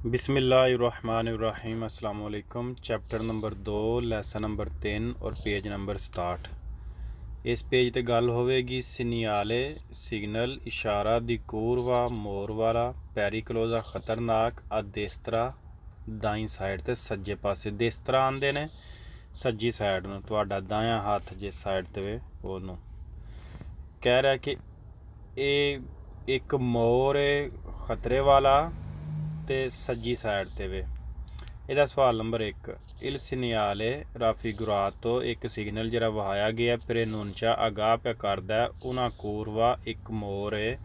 बिस्मिल्लाहिर्रहमानिर्रहीम अस्सलाम वालेकुम। चैप्टर नंबर 2 लैसन नंबर 3 और पेज नंबर 67। इस पेज ते गल होवेगी सिनियाले सिग्नल इशारा दी कूरवा मोर वाला पैरीक्लोजा खतरनाक आ देस्तरा दाई साइड ते सज्जे पासे देस्तरा आंदे ने सज्जी साइड नूं तुहाडा दायां हत्थ जिस साइड ते वे ओनूं कह रहा कि ਇਹ ਇੱਕ ਮੋਰ ਖਤਰੇ ਵਾਲਾ ਤੇ ਸੱਜੀ ਸਾਈਡ ਤੇ ਵੇ। ਇਹਦਾ ਸਵਾਲ ਨੰਬਰ 1 ਇਲ ਸਿਨਿਆਲੇ ਰਾਫੀਗੁਰਾਤੋ ਇੱਕ ਸਿਗਨਲ ਜਿਹੜਾ ਵਹਾਇਆ ਗਿਆ ਪ੍ਰੇਨੂਨਚਾ ਆਗਾਹ ਪਿਆ ਕਰਦਾ ਉਹਨਾਂ ਕੂਰਵਾ ਇੱਕ ਮੋਰ ਹੈ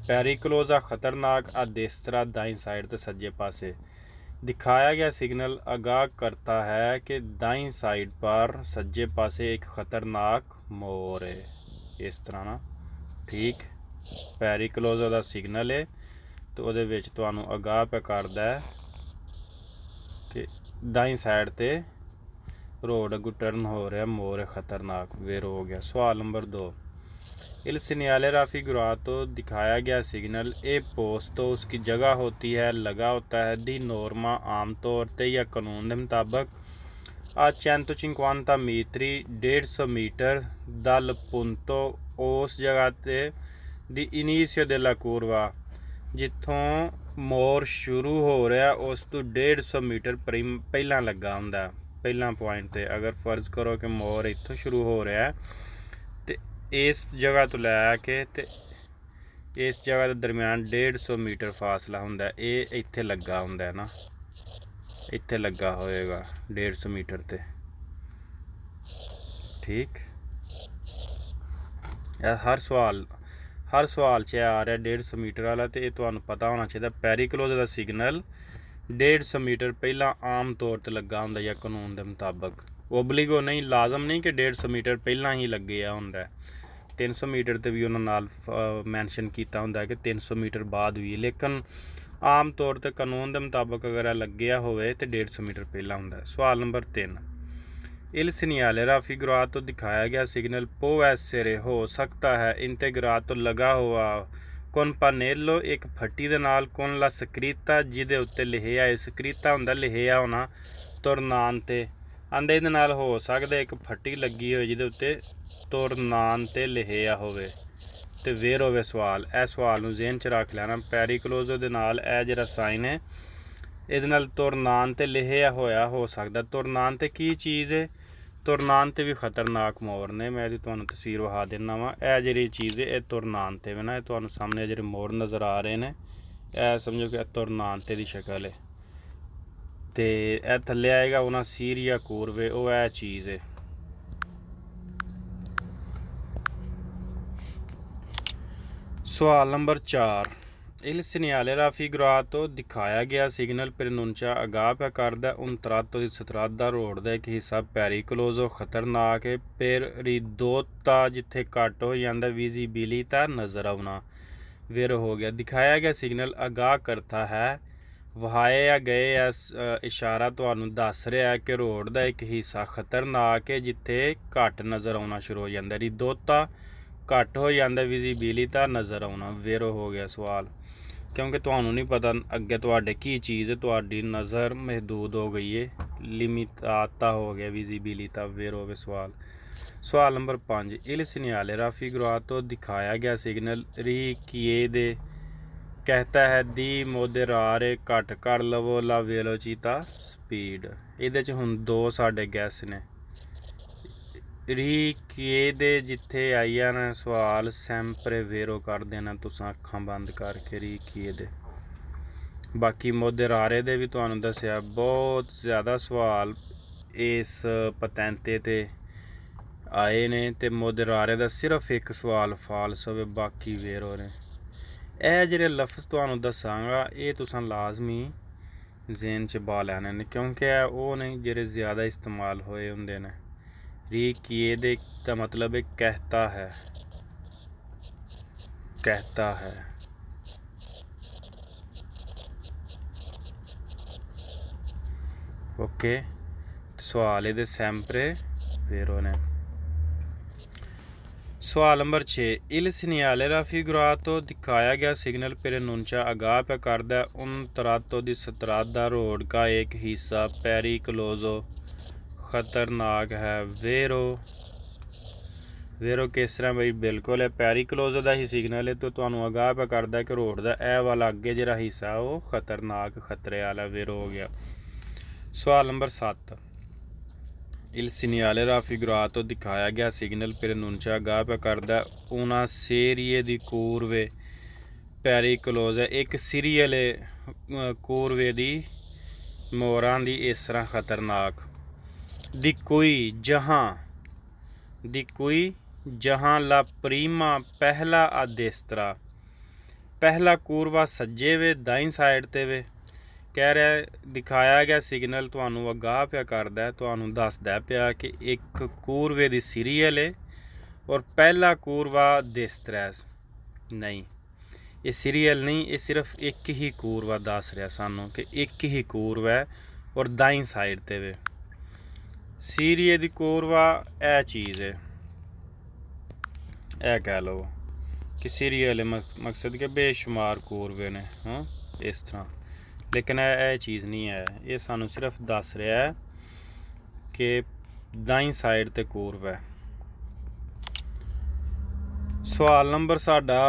ਪੈਰੀਕਲੋਜ਼ਾ खतरनाक आ देस्तरा दाई साइड ਤੇ सज्जे पासे दिखाया गया सिग्नल आगाह करता है कि दाई साइड पर सज्जे पासे एक खतरनाक मोर है। इस तरह ना ठीक ਪੈਰੀਕਲੋਜ਼ਾ ਦਾ ਸਿਗਨਲ ਹੈ ਤੇ ਉਹਦੇ ਵਿੱਚ ਤੁਹਾਨੂੰ ਆਗਾਹ ਪਿਆ ਕਰਦਾ ਹੈ ਕਿ ਦਾਈ ਸਾਈਡ ਤੇ रोड अगू टर्न हो रहा मोर खतरनाक वेर हो गया। सवाल नंबर 2 इल सिनियाले राफीगुरातो दिखाया गया सिग्नल ए पोस्ट तो उसकी जगह होती है लगा होता है दी नॉर्मा आम तौर पर या कानून के मुताबिक आ 150 मीटरी 150 मीटर दल पुंतो उस जगह ते दी इनीशियो दे ला कूरवा जिथों मोर शुरू हो रहा उस तो 150 मीटर पहला लगा हुंदा पहला पॉइंट ते अगर फर्ज करो कि मोर इत्थों शुरू हो रहा है तो इस जगह तो लैके ते इस जगह के दरम्यान 150 मीटर फासला हुंदा ये इत्थे लगा हुंदा है ना इत्थे लगा होएगा 150 मीटर ते ठीक। हर सवाल च आ रहा 150 मीटर वाला तो ये तुहानू पता होना चाहिए पैरीक्लोज का सिग्नल 150 मीटर पहला आम तौर पर लगा होंदा या कानून के मुताबिक ओबलिगो नहीं लाजम नहीं कि 150 मीटर पहला ही लगे होंदा 300 मीटर ते भी उन्होंने नाल मैंशन किया होंदा कि 300 मीटर बाद भी लेकिन आम तौर पर कानून के मुताबिक अगर लग्या होवे तो 150 मीटर पहला होंदा। सवाल नंबर 3 इल सिनियाले राफीगुरातो दिखाया गया सिग्नल पो एसेरे हो सकता है इंटेग्रातो लगा हुआ कोनपानेलो एक फट्टी दे नाल कोन ला ਸਕਰੀਤਾ ਜਿਹਦੇ ਉੱਤੇ ਲਿਖਿਆ ਹੈ ਸਕਰੀਤਾ ਹੁੰਦਾ ਲਿਖਿਆ ਹੋਣਾ ਤੁਰਨਾਨ ਤੇ ਆਂਦੇ ਇਹਦੇ ਨਾਲ ਹੋ ਸਕਦਾ ਇੱਕ ਫੱਟੀ ਲੱਗੀ ਹੋਵੇ ਜਿਹਦੇ ਉੱਤੇ ਤੁਰਨਾਨ ਤੇ ਲਿਖਿਆ ਹੋਵੇ ਤੇ ਵੇਰ ਹੋਵੇ ਸਵਾਲ। ਇਹ ਸਵਾਲ ਨੂੰ ਜ਼ਿਹਨ 'ਚ ਰੱਖ ਲੈਣਾ ਪੈਰੀਕਲੋਜ਼ੋ ਦੇ ਨਾਲ ਇਹ ਜਿਹੜਾ ਸਾਈਨ ਹੈ ਇਹਦੇ ਨਾਲ ਤੁਰਨਾਨ ਤੇ ਲਿਖਿਆ ਹੋਇਆ ਹੋ ਸਕਦਾ। ਤੁਰਨਾਨ ਤੇ ਕੀ ਚੀਜ਼ ਹੈ तुरनान ते भी खतरनाक मोर ने मैं तुहानू तस्वीर विखा देना वा यह जी चीज़ है यह तुरनान ते ना तुहानू सामने जो मोर नज़र आ रहे हैं यह समझो कि तुरनान ते दी शक्ल है तो यह थले आएगा उन्हें सीर या कूरवे वो यह चीज़ है। सवाल नंबर 4 इल सिनियाले राफीगुरातो दिखाया गया सिग्नल प्रनुंचा आगाह पे करदा उन तरातो दी सतरादा रोड दा एक हिस्सा पैरीक्लोजो खतरनाक है पेरिदोता जिथे घट हो जाता विजिबिलिटी नज़र आना वेर हो गया। दिखाया गया सिग्नल आगाह करता है वहाया गए इशारा तुहानू दस रहा है कि रोड का एक हिस्सा खतरनाक है जिथे घट नज़र आना शुरू हो जाता रिदोता घट हो जाता विजिबिलिटी नज़र आना वेर हो गया। सवाल क्योंकि तुहानू नहीं पता अगे तुहाडे की चीज़ है तुहाडी नज़र महदूद हो गई है लिमिटाता हो गया विजिबिलिटी वेर हो गया सवाल। सवाल नंबर 5 इल सिनियाले राफीगुरातो दिखाया गया सिग्नल री किए दे कहता है दी मोदेरारे घट कर लवो ला वेलोचिता स्पीड ये हुण दो साडे गैस ने री किए दे जिथे आई ना सवाल सैंपरे वेरो कर देना तुसां अखां बंद करके री किए दे। बाकी मोदेरारे दे भी तुहानू दस्सिया बहुत ज़्यादा सवाल इस पतैंते ते आए ने ते मोदेरारे दा सिर्फ एक सवाल फाल्स होवे बाकी वेर हो रहे। यह जेह्ड़े लफ्ज़ तुहानू दस्सांगा ये तुसां लाजमी ज़हन च बा लैने ने क्योंकि ओह ने जेह्ड़े ज़्यादा इस्तेमाल होए हुंदे ने। री किए दे का मतलब है कहता है ओके सवाल ये सैंपरे वेरो ने। सवाल नंबर 6 इल सिग्नale raffigurato दिखाया गया सिग्नल पेरेनुncia आगाह पे करदा है उन तरातो दी सत्रादा रोड का एक हिस्सा पेरिकलोजो खतरनाक है वेरो वेरो किस तरह बई बिल्कुल है पेरिकलोजो का ही सिग्नल है तो तुहानू आगाह पे करदा है कि रोड का यह वाला अगे जिहड़ा हिस्सा है वो खतरनाक खतरे वाला वेरो हो गया। सवाल नंबर 7 इल सिग्नale raffigurato दिखाया गया सिग्नल पेरेनुncia आगाह पे करदा una serie di curve pericolosa एक सीरियल कूरवे दी मोरां दी इस तरह खतरनाक दी कोई जहाँ ला प्रीमा पहला अदेस्त्रा पहला कूरवा सज्जे वे दाई साइड ते वे कह रहा है दिखाया गया सिग्नल तुहानू आगाह पिया करदा है तुहानू दसदा पिया कि एक कूरवे दी सीरियल है और पहला कूरवा देस्त्रा नहीं ये सीरियल नहीं ये सिर्फ एक ही कूरवा दस रहा सानू कि एक ही कूरवा है और दाई साइड ते वे सीरियल दी कूरवा ए चीज़ है ए कह लो कि सीरियल है मकसद के बेशुमार कूरवे ने हाँ इस तरह लेकिन यह चीज़ नहीं है ये सानू सिर्फ दस रहा है कि दाई साइड ते कूरव है। सवाल नंबर साडा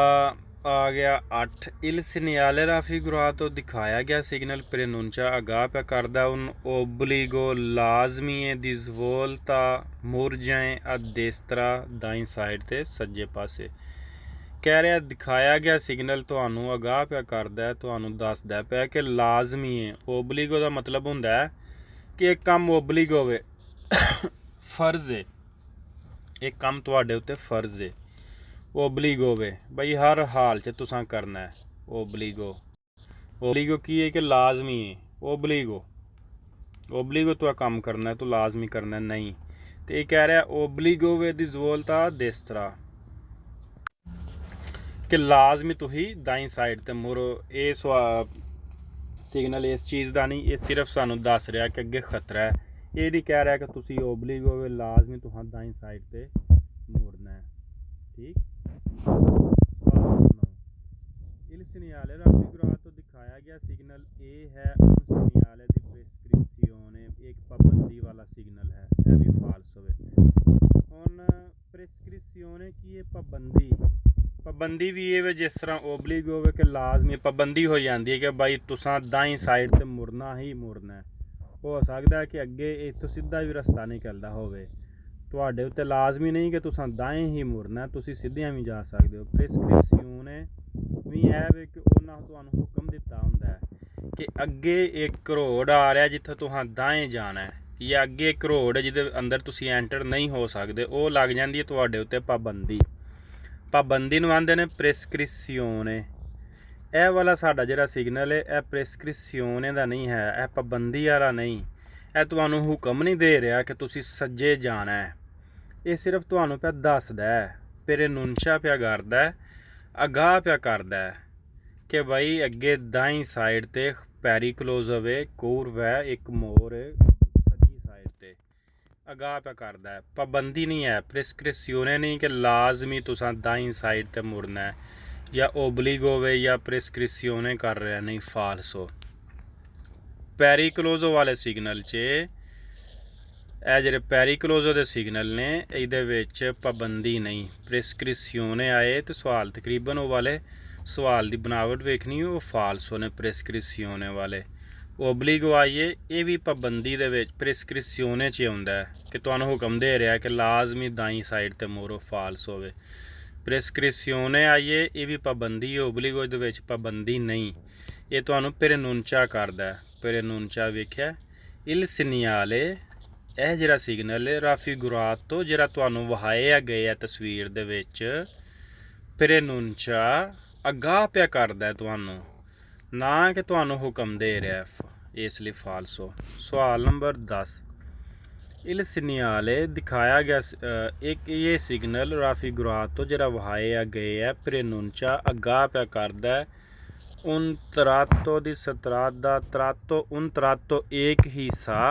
आ गया 8 इल सिग्नale raffigurato दिखाया गया सिग्नल पेरेनुncia आगाह पे करदा उन ओब्लिगो लाजमी दी सवोलता मुरजाएं आ देस्त्रा दाई साइड ते सज्जे पासे कह रहा दिखाया गया सिग्नल तुहानू आगाह पिया करदा है तुहानू दसदा पिया कि लाजमी है ओबलिगो का मतलब हुंदा है कि एक काम ओबलिग होवे फर्ज है एक काम तुहाडे उत्ते फर्ज है ओबलिग होवे बई हर हाल च तुसां करना है ओबलिगो की है कि लाजमी है ओबलिगो तो काम करना है तो लाजमी करना है नहीं तो ये कह रहा है ओबलिगो वे दी ज़वोलता देस्त्रा कि लाजमी तुही दाई साइड ते मुरो ये सिग्नल इस चीज़ का नहीं ये सिर्फ सानू दस रहा कि अगे खतरा है ये नहीं कह रहा कि तुसी ओबलिग होवे लाजमी तुहां दाई साइड ते मुड़ना है ठीक। इल सिग्नale raffigurato दिखाया गया सिग्नल ए है उन सिग्नale दी प्रेस्क्रिप्शियोने एक पाबंदी वाला सिग्नल है यह भी फाल्स होवे हुण प्रेस्क्रिप्शियोने की ये पाबंदी भी ये जिस तरह ओबलिग होवे कि लाजमी पाबंदी हो जाती है कि भाई तुसां दाई साइड ते मुड़ना ही मुड़ना है हो सकता है कि अगे इत्थों सीधा भी रस्ता निकलदा होवे तुहाडे उत्ते लाजमी नहीं कि तुसां दाएं ही मुड़ना तुसीं सीधियां भी जा सकदे हो। प्रेस्क्रिप्शियोने भी है वे कि उन्हां तुहानू हुक्म दिता हुंदा है कि अगे एक रोड आ रहा जिथे तुहां दाएं जाना है या अगे एक रोड है जिहदे अंदर तुसीं एंटर नहीं हो सकदे वो लग जाती है तुहाडे उत्ते पाबंदी नूं आंदे ने प्रेस्क्रिप्शियोने यह वाला साडा जिहड़ा सिग्नल है यह प्रेस्क्रिप्शियोने दा नहीं है यह पाबंदी वाला नहीं यह तुहानू हुक्म नहीं दे रहा कि तुसीं सज्जे जाना है ये सिर्फ तुहानू पिया दसदा है पेरेनुncia पिया करदा है आगाह पिया करदा है कि भाई अगे दाई साइड ते पेरिकलोजो वे कूरव है एक मोर सज्जी साइड ते आगाह पिया करदा है पाबंदी नहीं है प्रेस्क्रिप्शियोने नहीं कि लाजमी तुसां दाई साइड ते मुड़ना है या ओबलिगो वे या प्रेस्क्रिप्शियोने कर रहा नहीं फाल्सो। पेरिकलोजो वाले सिग्नल च ਇਹ ਜਿਹੜੇ ਪੈਰੀਕਲੋਜ਼ੋ ਦੇ ਸਿਗਨਲ ਨੇ ਇਹਦੇ ਵਿੱਚ ਪਾਬੰਦੀ ਨਹੀਂ प्रेस्क्रिप्शियोने आए तो सवाल तकरीबन वो वाले सवाल की बनावट वेखनी वो फाल्सो ने प्रेस्क्रिप्शियोने वाले ओबलिगो आइए ये भी पाबंदी दे विच प्रेस्क्रिप्शियोने च आउंदा है कि तुहानू हुक्म दे रहा कि लाजमी दाई साइड ते मोरो फाल्स होवे। प्रेस्क्रिप्शियोने आइए ये भी पाबंदी ओबलिगो दे विच पाबंदी नहीं ये तुहानू पेरेनुncia करदा है पेरेनुncia वेख्या इल सिग्नale यह जिहड़ा सिग्नल है raffigurato जिहड़ा तुहानू वहाया गया तस्वीर दे विच पेरेनुncia आगाह पिया करदा है तुहानू ना कि तुहानू हुक्म दे रहा है इसलिए फाल्सो। सवाल नंबर 10 इल सिग्नale दिखाया गया एक ये सिग्नल raffigurato जिहड़ा वहाया गया है पेरेनुncia आगाह पिया करदा है उन तरातो दी सत्रादा तरातो उन तरातो एक हिस्सा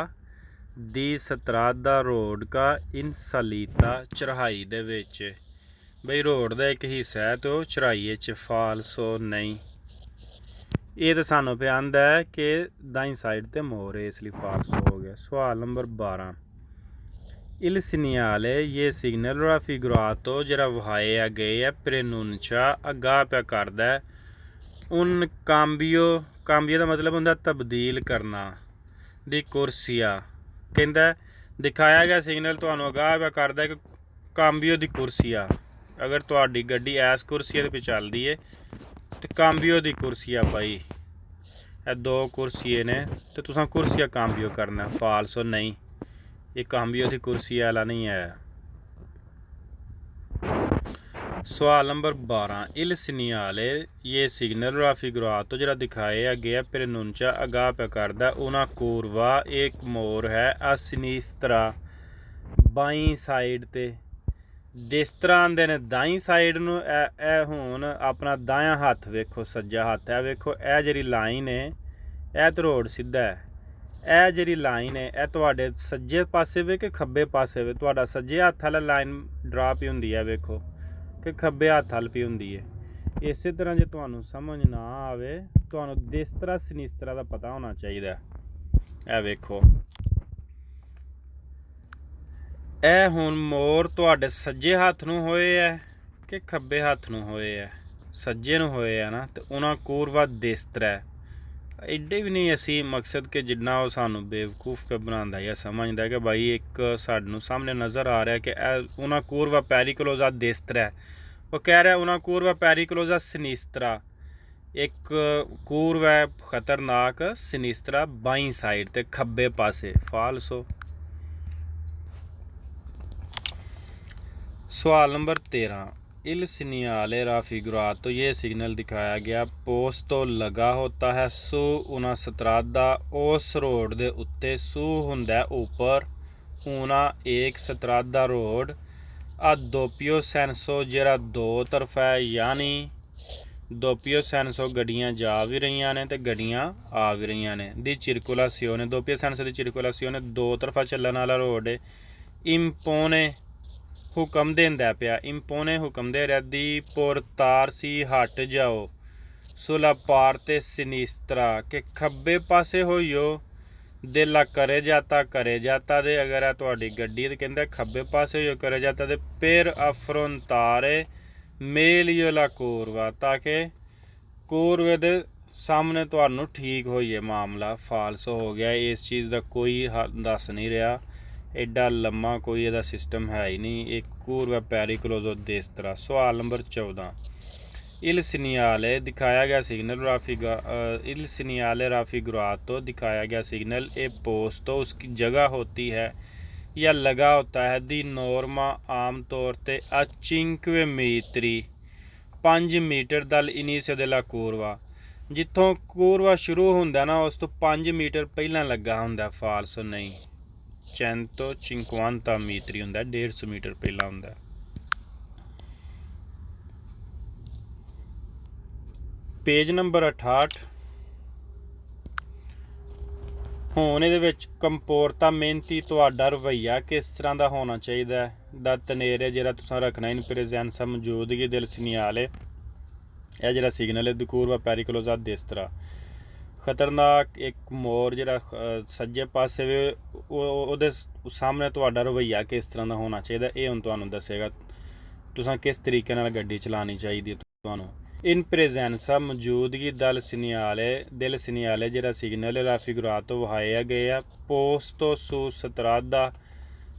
दी सत्रादा रोड का इन सलीता चढ़ाई दे विच ਬਈ ਰੋਡ ਦਾ ਇੱਕ ਹਿੱਸਾ ਹੈ ਤੇ ਉਹ ਚੜਾਈ 'ਚ ਫਾਲਸੋ ਨਹੀਂ। ਇਹ ਤਾਂ ਸਾਨੂੰ ਪਿਆ ਆਂਦਾ ਹੈ ਕਿ ਦਾਈ ਸਾਈਡ ਤੇ ਮੋਰ ਹੈ, ਇਸ ਲਈ ਫਾਲਸੋ ਹੋ ਗਿਆ। ਸਵਾਲ ਨੰਬਰ 12, il segnale ये सिग्नल raffigurato ਜਿਹੜਾ ਵਹਾਇਆ ਗਏ ਹੈ ਪ੍ਰੇਨੂncia ਅਗਾਹ ਪਿਆ ਕਰਦਾ ਹੈ ਉਨ ਕਾਂਬੀਓ ਦਾ ਮਤਲਬ ਹੁੰਦਾ ਤਬਦੀਲ ਕਰਨਾ ਦੀ ਕੁਰਸੀਆ। ਕਹਿੰਦਾ ਦਿਖਾਇਆ ਗਿਆ ਸਿਗਨਲ ਤੁਹਾਨੂੰ ਅਗਾਹ ਪਿਆ ਕਰਦਾ ਕਿ ਕਾਂਬੀਓ ਦੀ ਕੁਰਸੀ ਆ। ਅਗਰ ਤੁਹਾਡੀ ਗੱਡੀ ਐਸ ਕੁਰਸੀਆ 'ਤੇ ਚੱਲਦੀ ਹੈ ਤੇ ਕਾਂਬੀਓ ਦੀ ਕੁਰਸੀ ਆ ਭਾਈ, ਇਹ ਦੋ ਕੁਰਸੀਏ ਨੇ ਤੇ ਤੁਸੀਂ ਕੁਰਸੀਆ ਕਾਂਬੀਓ ਕਰਨਾ। ਫਾਲਸੋ ਨਹੀਂ, ਇਹ ਕਾਂਬੀਓ ਦੀ ਕੁਰਸੀ ਵਾਲਾ ਨਹੀਂ ਹੈ। ਸਵਾਲ ਨੰਬਰ 12, il segnale ये सिग्नल raffigurato ਜਿਹੜਾ ਦਿਖਾਇਆ ਗਿਆ ਪ੍ਰੇਨੂncia ਅਗਾਹ ਪਿਆ ਕਰਦਾ ਉਹਨਾਂ ਕੂਰਵਾ ਇੱਕ ਮੋਰ ਹੈ ਆ ਸਿਨਿਸਤਰਾ ਬਾਈ ਸਾਈਡ ਤੇ। ਜਿਸ ਤਰ੍ਹਾਂ ਆਂਦੇ ਨੇ ਦਾਈ ਸਾਈਡ ਨੂੰ, ਇਹ ਹੁਣ ਆਪਣਾ ਦਾਇਆ ਹੱਥ ਵੇਖੋ, ਸੱਜਾ ਹੱਥ ਹੈ ਵੇਖੋ, ਇਹ ਜਿਹੜੀ ਲਾਈਨ ਹੈ ਇਹ ਤਾਂ ਰੋਡ ਸਿੱਧਾ ਹੈ, ਇਹ ਜਿਹੜੀ ਲਾਈਨ ਹੈ ਇਹ ਤੁਹਾਡੇ ਸੱਜੇ ਪਾਸੇ ਵੇ ਕਿ ਖੱਬੇ ਪਾਸੇ ਵੇ? ਤੁਹਾਡਾ ਸੱਜੇ ਹੱਥ ਵਾਲਾ ਲਾਈਨ ਡਰਾ ਪਈ ਹੁੰਦੀ ਹੈ ਵੇਖੋ, ਕਿ ਖੱਬੇ ਹੱਥ ਵੱਲ ਪਈ ਹੁੰਦੀ ਹੈ। ਇਸੇ ਤਰ੍ਹਾਂ ਜੇ ਤੁਹਾਨੂੰ ਸਮਝ ਨਾ ਆਵੇ ਤੁਹਾਨੂੰ ਦਿਸਤਰਾ ਸਿਨਿਸਤਰਾ ਦਾ ਪਤਾ ਹੋਣਾ ਚਾਹੀਦਾ। ਇਹ ਵੇਖੋ, ਇਹ ਹੁਣ ਮੋਰ ਤੁਹਾਡੇ ਸੱਜੇ ਹੱਥ ਨੂੰ ਹੋਏ ਹੈ ਕਿ ਖੱਬੇ ਹੱਥ ਨੂੰ ਹੋਏ ਹੈ? ਸੱਜੇ ਨੂੰ ਹੋਏ ਹੈ ਨਾ, ਤੇ ਉਹਨਾਂ ਕੂਰਵਾ ਦਿਸਤਰਾ ਐਡੇ ਵੀ ਨਹੀਂ ਅਸੀਂ ਮਕਸਦ ਕਿ ਜਿੰਨਾ ਉਹ ਸਾਨੂੰ ਬੇਵਕੂਫ ਪੇ ਬਣਾਉਂਦਾ ਜਾਂ ਸਮਝਦਾ ਕਿ ਭਾਈ ਇੱਕ ਸਾਨੂੰ ਸਾਹਮਣੇ ਨਜ਼ਰ ਆ ਰਿਹਾ ਕਿ ਇਹ ਉਹਨਾਂ ਕੂਰਵਾ ਪੈਰੀਕਲੋਜ਼ਾ ਦਿਸਤਰਾ, ਉਹ ਕਹਿ ਰਿਹਾ ਉਹਨਾਂ ਕੂਰਵਾ ਪੈਰੀਕਲੋਜ਼ਾ ਸਿਨਿਸਤਰਾ, ਇੱਕ ਕੂਰਵਾ ਖਤਰਨਾਕ ਸਿਨਿਸਤਰਾ ਬਾਈ ਸਾਈਡ ਤੇ ਖੱਬੇ ਪਾਸੇ। ਫਾਲਸੋ। सवाल नंबर 13, il segnale raffigurato ये सिग्नल दिखाया गया पोस्तो लगा होता है su una strada उस रोड दे उत्ते su हुंदा ऊपर una एक strada रोड आ doppio senso जेरा दो तरफ है, यानी doppio senso गड्डियाँ जा भी रही ने ते गड्डियाँ आ भी रही ने। दी circolazione doppio senso दी circolazione दो तरफा चलने वाला रोड है। impone ਹੁਕਮ ਦਿੰਦਾ ਪਿਆ, ਇੰਪੋਨੇ ਹੁਕਮ ਦੇ ਰਿਹਾ ਦੀ ਪੁਰਤਾਰ ਸੀ ਹਟ ਜਾਓ ਸੁਲਾ ਪਾਰ ਤੇ ਸਿਨਿਸਤਰਾ ਕਿ ਖੱਬੇ ਪਾਸੇ ਹੋਈਓ ਦਿਲਾ ਕਰੇ ਜਾਤਾ ਦੇ। ਅਗਰ ਇਹ ਤੁਹਾਡੀ ਗੱਡੀ ਤੇ ਕਹਿੰਦਾ ਖੱਬੇ ਪਾਸੇ ਹੋਈਓ ਕਰੇ ਜਾਤਾ ਦੇ ਫਿਰ ਅਫਰੋਂਤਾਰੇ ਮੇਲੀਓ ਲਾ ਕੂਰਵਾ, ਤਾਂ ਕਿ ਕੂਰਵੇ ਦੇ ਸਾਹਮਣੇ ਤੁਹਾਨੂੰ ਠੀਕ ਹੋਈਏ ਮਾਮਲਾ। ਫਾਲਸੋ ਹੋ ਗਿਆ, ਇਸ ਚੀਜ਼ ਦਾ ਕੋਈ ਦੱਸ ਨਹੀਂ ਰਿਹਾ, एडा लम्मा कोई ਇਹਦਾ सिस्टम है ही नहीं, एक कूरवा पैरिक्लोजो दिस तरह। सवाल नंबर 14, il segnale दिखाया गया सिग्नल il segnale raffigurato दिखाया गया सिग्नल ए पोस्तो उसकी जगह होती है या लगा होता है दी नॉर्मा आम तौर ते 5 मीटरी 5 मीटर दल इनिशियो della curva, जिथों कूरवा शुरू ਹੁੰਦਾ ਨਾ ਉਸ ਤੋਂ 5 ਮੀਟਰ ਪਹਿਲਾਂ ਲੱਗਾ ਹੁੰਦਾ। ਫਾਲਸੋ ਨਹੀਂ, 150 ਮੀਟਰ ਹੁੰਦਾ, 150 ਮੀਟਰ ਪਹਿਲਾਂ ਹੁੰਦਾ। Page number 68। ਹੁਣ ਇਹਦੇ ਵਿੱਚ ਕੰਪੋਰਟਾਮੈਂਟੀ ਤੁਹਾਡਾ ਰਵੱਈਆ ਕਿਸ ਤਰ੍ਹਾਂ ਦਾ ਹੋਣਾ ਚਾਹੀਦਾ ਦਾ ਤਨੇਰੇ ਜਿਹੜਾ ਤੁਸੀਂ ਰੱਖਣਾ ਇਨ ਪ੍ਰੈਜ਼ੈਂਸਾ ਮੌਜੂਦਗੀ ਦਿਲ ਸਿਗਨਲ, ਇਹ ਜਿਹੜਾ ਸਿਗਨਲ ਹੈ ਦਕੂਰਵਾ ਪੈਰੀਕਲੋਜ਼ਾ ਦਿਸ ਤਰ੍ਹਾਂ ਖਤਰਨਾਕ ਇੱਕ ਮੋਰ ਜਿਹੜਾ ਸੱਜੇ ਪਾਸੇ ਵੇ ਉਹਦੇ ਸਾਹਮਣੇ ਤੁਹਾਡਾ ਰਵੱਈਆ ਕਿਸ ਤਰ੍ਹਾਂ ਦਾ ਹੋਣਾ ਚਾਹੀਦਾ, ਇਹ ਹੁਣ ਤੁਹਾਨੂੰ ਦੱਸੇਗਾ ਤੁਸੀਂ ਕਿਸ ਤਰੀਕੇ ਨਾਲ ਗੱਡੀ ਚਲਾਉਣੀ ਚਾਹੀਦੀ ਤੁਹਾਨੂੰ। ਇਨ ਪ੍ਰੈਜ਼ੈਂਸਾ ਮੌਜੂਦਗੀ ਦਿਲ ਸਿਗਨਲ ਜਿਹੜਾ ਸਿਗਨਲ ਰਾਫਿਗੁਰਾਤੋ ਵਹਾਇਆ ਗਿਆ ਪੋਸਟੋ ਸੂ ਸਤਰਾਦਾ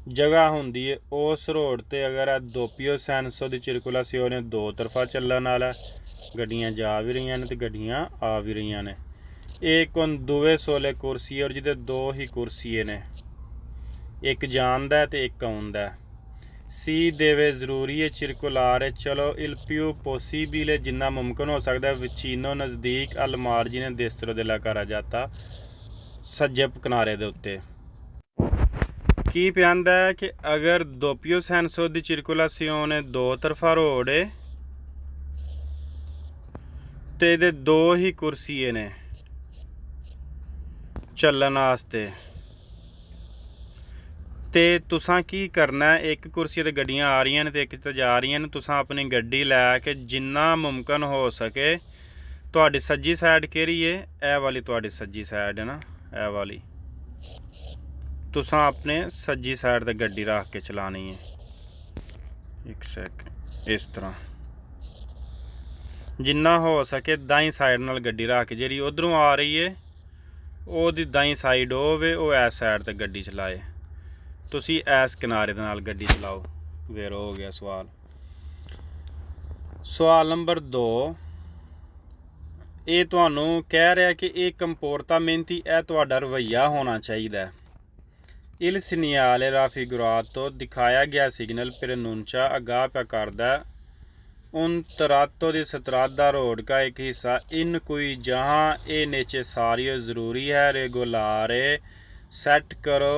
ਜਗ੍ਹਾ ਹੁੰਦੀ ਹੈ ਉਸ ਰੋਡ ਤੇ। ਅਗਰ ਦੋਪੀਓ ਸੈਂਸੋ ਦੀ ਸਰਕੂਲਾਸੀਓਨ ਦੋ ਤਰਫਾ ਚੱਲਣ ਵਾਲਾ, ਗੱਡੀਆਂ ਜਾ ਵੀ ਰਹੀਆਂ ਨੇ ਤੇ ਗੱਡੀਆਂ ਆ ਵੀ ਰਹੀਆਂ ਨੇ। एक उन दुए सोले कुर्सी और जिहदे दो ही कुर्सीए ने, एक जांदा है ते एक आउंदा है। सी देवे जरूरी है चिरकुलार है, चलो इल पियो पॉसिबल जिन्ना मुमकिन हो सकता है विचीनो नज़दीक अल मार्जिन देस्तरो दिला करा जाता सज्जे किनारे दे उत्ते। की पियांदा है कि अगर दोपियो सेंसो दी चिरकुलासियोन दो तरफा रोड है ते इहदे दो ही कुर्सीए ने ਚੱਲਣ ਵਾਸਤੇ, ते तुसां की करना है, एक कुर्सी ते गड्डियां आ रही ने ते एक ते जा रही ने, तुसां अपनी गड्डी लैके जिन्ना मुमकिन हो सके तुहाडी सज्जी साइड केह्ड़ी है, ए वाली तुहाडी सज्जी साइड है ना, ए वाली तुसां अपने सज्जी साइड ते गड्डी रख के चलानी है। एक सैकेंड, इस तरह जिन्ना हो सके दाई साइड नाल गड्डी रख के, जिहड़ी उधरों आ रही है ओहदी दाई साइड होवे, ओह इस साइड ते गड्डी चलाए, तुसी इस किनारे दे नाल गड्डी चलाओ। वेरो हो गया सवाल। सवाल नंबर 2, ये तुहानू कह रहा कि एक कंपोर्टामेंटी ए तुहाडा रवैया होना चाहिए। इल सिग्नale raffigurato दिखाया गया सिग्नल प्रनुncia आगाह पे करदा उन तरातो दी सत्रादा रोड का एक हिस्सा इन कोई जहाँ ए necessario ज़रूरी है regolare सेट करो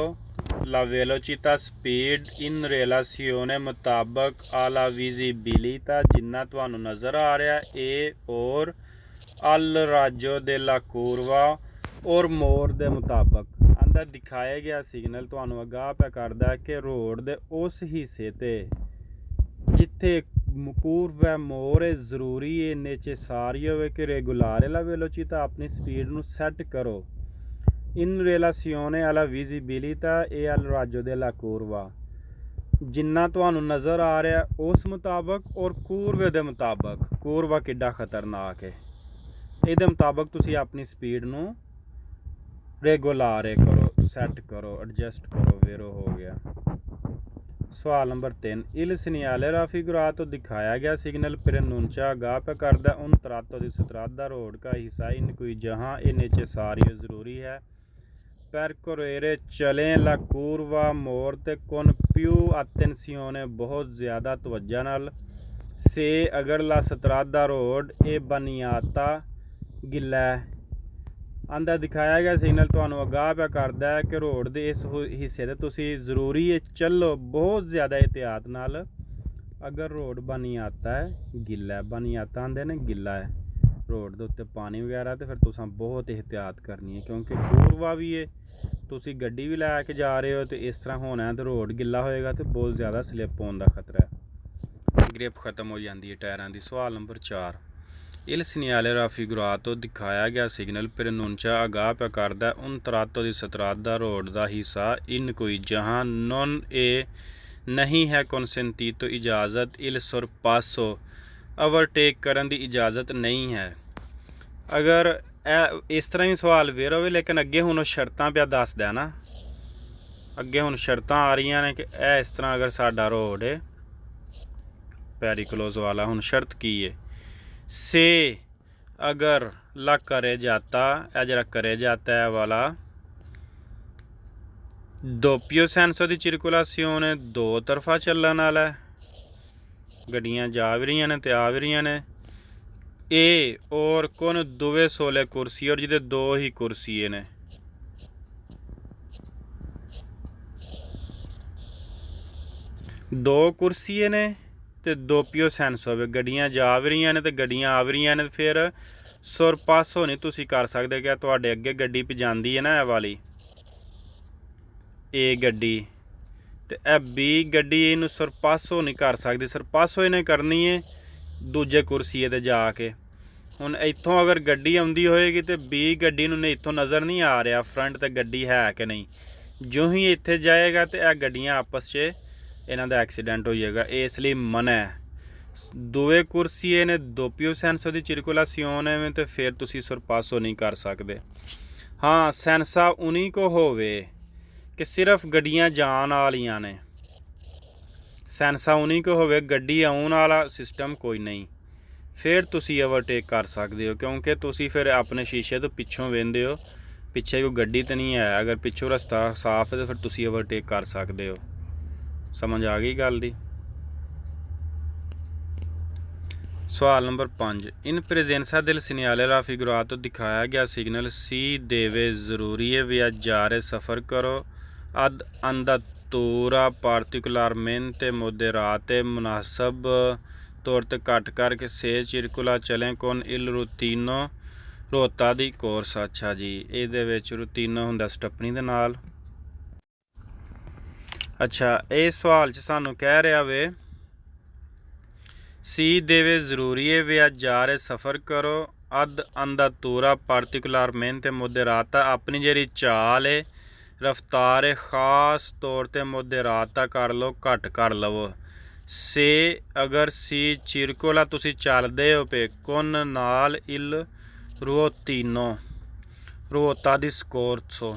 la velocità speed in relazione मुताबक alla visibilità जिन्ना तुहानू नज़र आ रहा ए और al raggio della curva और मोड़ दे मुताबक। आंदा दिखाया गया सिग्नल तुहानू आगाह पे करदा है कि रोड दे उस हिस्से ते जिथे curva मोड़ है ज़रूरी है necessario है कि regolare la velocità अपनी स्पीड नू सेट करो in relazione alla visibilità e al raggio della curva जिन्ना तुहानू नज़र आ रहा है उस मुताबक और curve दे मुताबक। curva किड्डा खतरनाक है, ਇਹਦੇ ਮੁਤਾਬਕ ਤੁਸੀਂ ਆਪਣੀ ਸਪੀਡ ਨੂੰ ਰੈਗੂਲਾਰੇ करो, सेट करो, एडजस्ट करो। वेरो हो गया। सवाल नंबर 3, इल सिग्नale raffigurato दिखाया गया सिग्नल प्रनुncia आगाह पे करदा उन तरातो दी सत्रादा रोड का हिस्सा इन कोई जहाँ ए necessario ज़रूरी है percorrere चलें la curva मोड़ ते con più attenzione बहुत ज़्यादा तवज्जो नाल से अगर la strada रोड ए बनियाता गिला आंदा दिखाया गया सिग्नल तुहानू आगाह पे करदा है कि रोड दे इस हिस्से ते तुसी ज़रूरी है चलो बहुत ज़्यादा एहतियात नाल अगर रोड बनियाता है गिला है, बनियाता आंदे ने गिला है रोड दे उत्ते पानी वगैरह, तो फिर तुसां बहुत एहतियात करनी है क्योंकि curva भी है, तुसी गड्डी भी लैके जा रहे हो तो इस तरह होना है, तो रोड गिला होएगा तो बहुत ज़्यादा स्लिप होने का खतरा है, ग्रिप खत्म हो जाती है टायरां दी। सवाल नंबर 4, इल सिग्नale raffigurato दिखाया गया सिग्नल प्रनुncia आगाह पे करदा उन तरातो दी सत्रादा रोड का हिस्सा इन कोई जहाँ नॉन ए नहीं है consentito इजाज़त इल sorpasso ओवरटेक करन दी इजाज़त नहीं है। अगर इस तरह भी सवाल वेर होवे लेकिन अगे हुण शर्तां पे दसदा ना, अगे हुण शर्तां आ रही ने कि इस तरह अगर साडा रोड है पेरिक्लोज वाला, हुण शर्त की है से अगर ला करे जाता है, जरा करे जाता है वाला दोपियो सेंसो दी circolazione दो तरफा चलन वाला है, गड्डियां जा भी रही ने ते आ भी रही ने ए और कौन दुवे सोले कुर्सी और जिदे दो ही कुर्सी ने दो कुर्सी ने ते दोपियो सेंसो वे गड्डियां जा भी रही ने ते गड्डियां आ भी रही ने, फिर sorpasso नहीं तुसी कर सकते कि तुहाडे अगे गड्डी पे जांदी है ना ए वाली ए गड्डी ते ए बी गड्डी इनू sorpasso नहीं कर सकती, sorpasso इन्हें करनी है दूजे कुर्सी ते जाके। हुण इत्थों अगर गड्डी आउंदी होएगी तो बी गड्डी नूं इत्थों नज़र नहीं आ रहा फ्रंट ते गड्डी है कि नहीं, जो ही इत्थे जाएगा तो यह गड्डियां आपस च इन्हां दा एक्सीडेंट हो जाएगा, इसलिए मना है। दुए कुर्सी ने दोपियो सेंसो दी circolazione में तो फिर तुसी sorpasso नहीं कर सकते। हाँ सेंसा उन्हीं को होवे कि सिर्फ गड्डियां जान वालियां ने, सेंसा उन्हीं को होवे गड्डी आउण वाला सिस्टम कोई नहीं, फिर तुसी ओवरटेक कर सकते हो क्योंकि तुसी फिर अपने शीशे तो पिछों वेंदे हो, पिछे कोई गड्डी तो नहीं है, अगर पिछों रस्ता साफ है तो फिर तुसी ओवरटेक कर सकते हो। समझ आ गई गल दी। सवाल नंबर 5, इन presenza del segnale raffigurato दिखाया गया सिग्नल सी देवे ज़रूरी है viaggiare सफ़र करो ad andatura particolarmente moderate मुनासब तौर ते घट करके से चिरकुला चलें con il rutino रोता दी कोर्स। अच्छा जी, ये रूटीनो हुंदा स्टपनी दे नाल। ਅੱਛਾ, ਇਹ ਸਵਾਲ 'ਚ ਸਾਨੂੰ ਕਹਿ ਰਿਹਾ ਵੇ ਸੀ ਦੇਵੇ ਜ਼ਰੂਰੀ ਹੈ ਵਿਆਜਾਰੇ ਸਫ਼ਰ ਕਰੋ ਅੱਧ ਅੰਦਾਤੂਰਾ ਪਾਰਟੀਕੂਲਰmente moderata ਆਪਣੀ ਜਿਹੜੀ ਚਾਲ ਹੈ ਰਫਤਾਰ ਖ਼ਾਸ ਤੌਰ 'ਤੇ moderata ਕਰ ਲਓ, ਘੱਟ ਕਰ ਲਵੋ। ਸੇ ਅਗਰ ਸੀ ਚਿਰਕੋਲਾ ਤੁਸੀਂ ਚੱਲਦੇ ਹੋ ਪਏ ਕੁਨ ਨਾਲ ਇਲ ਰੋਤੀਨੋ ਰੋਤਾ ਦੀ ਸਕੋਰਸੋ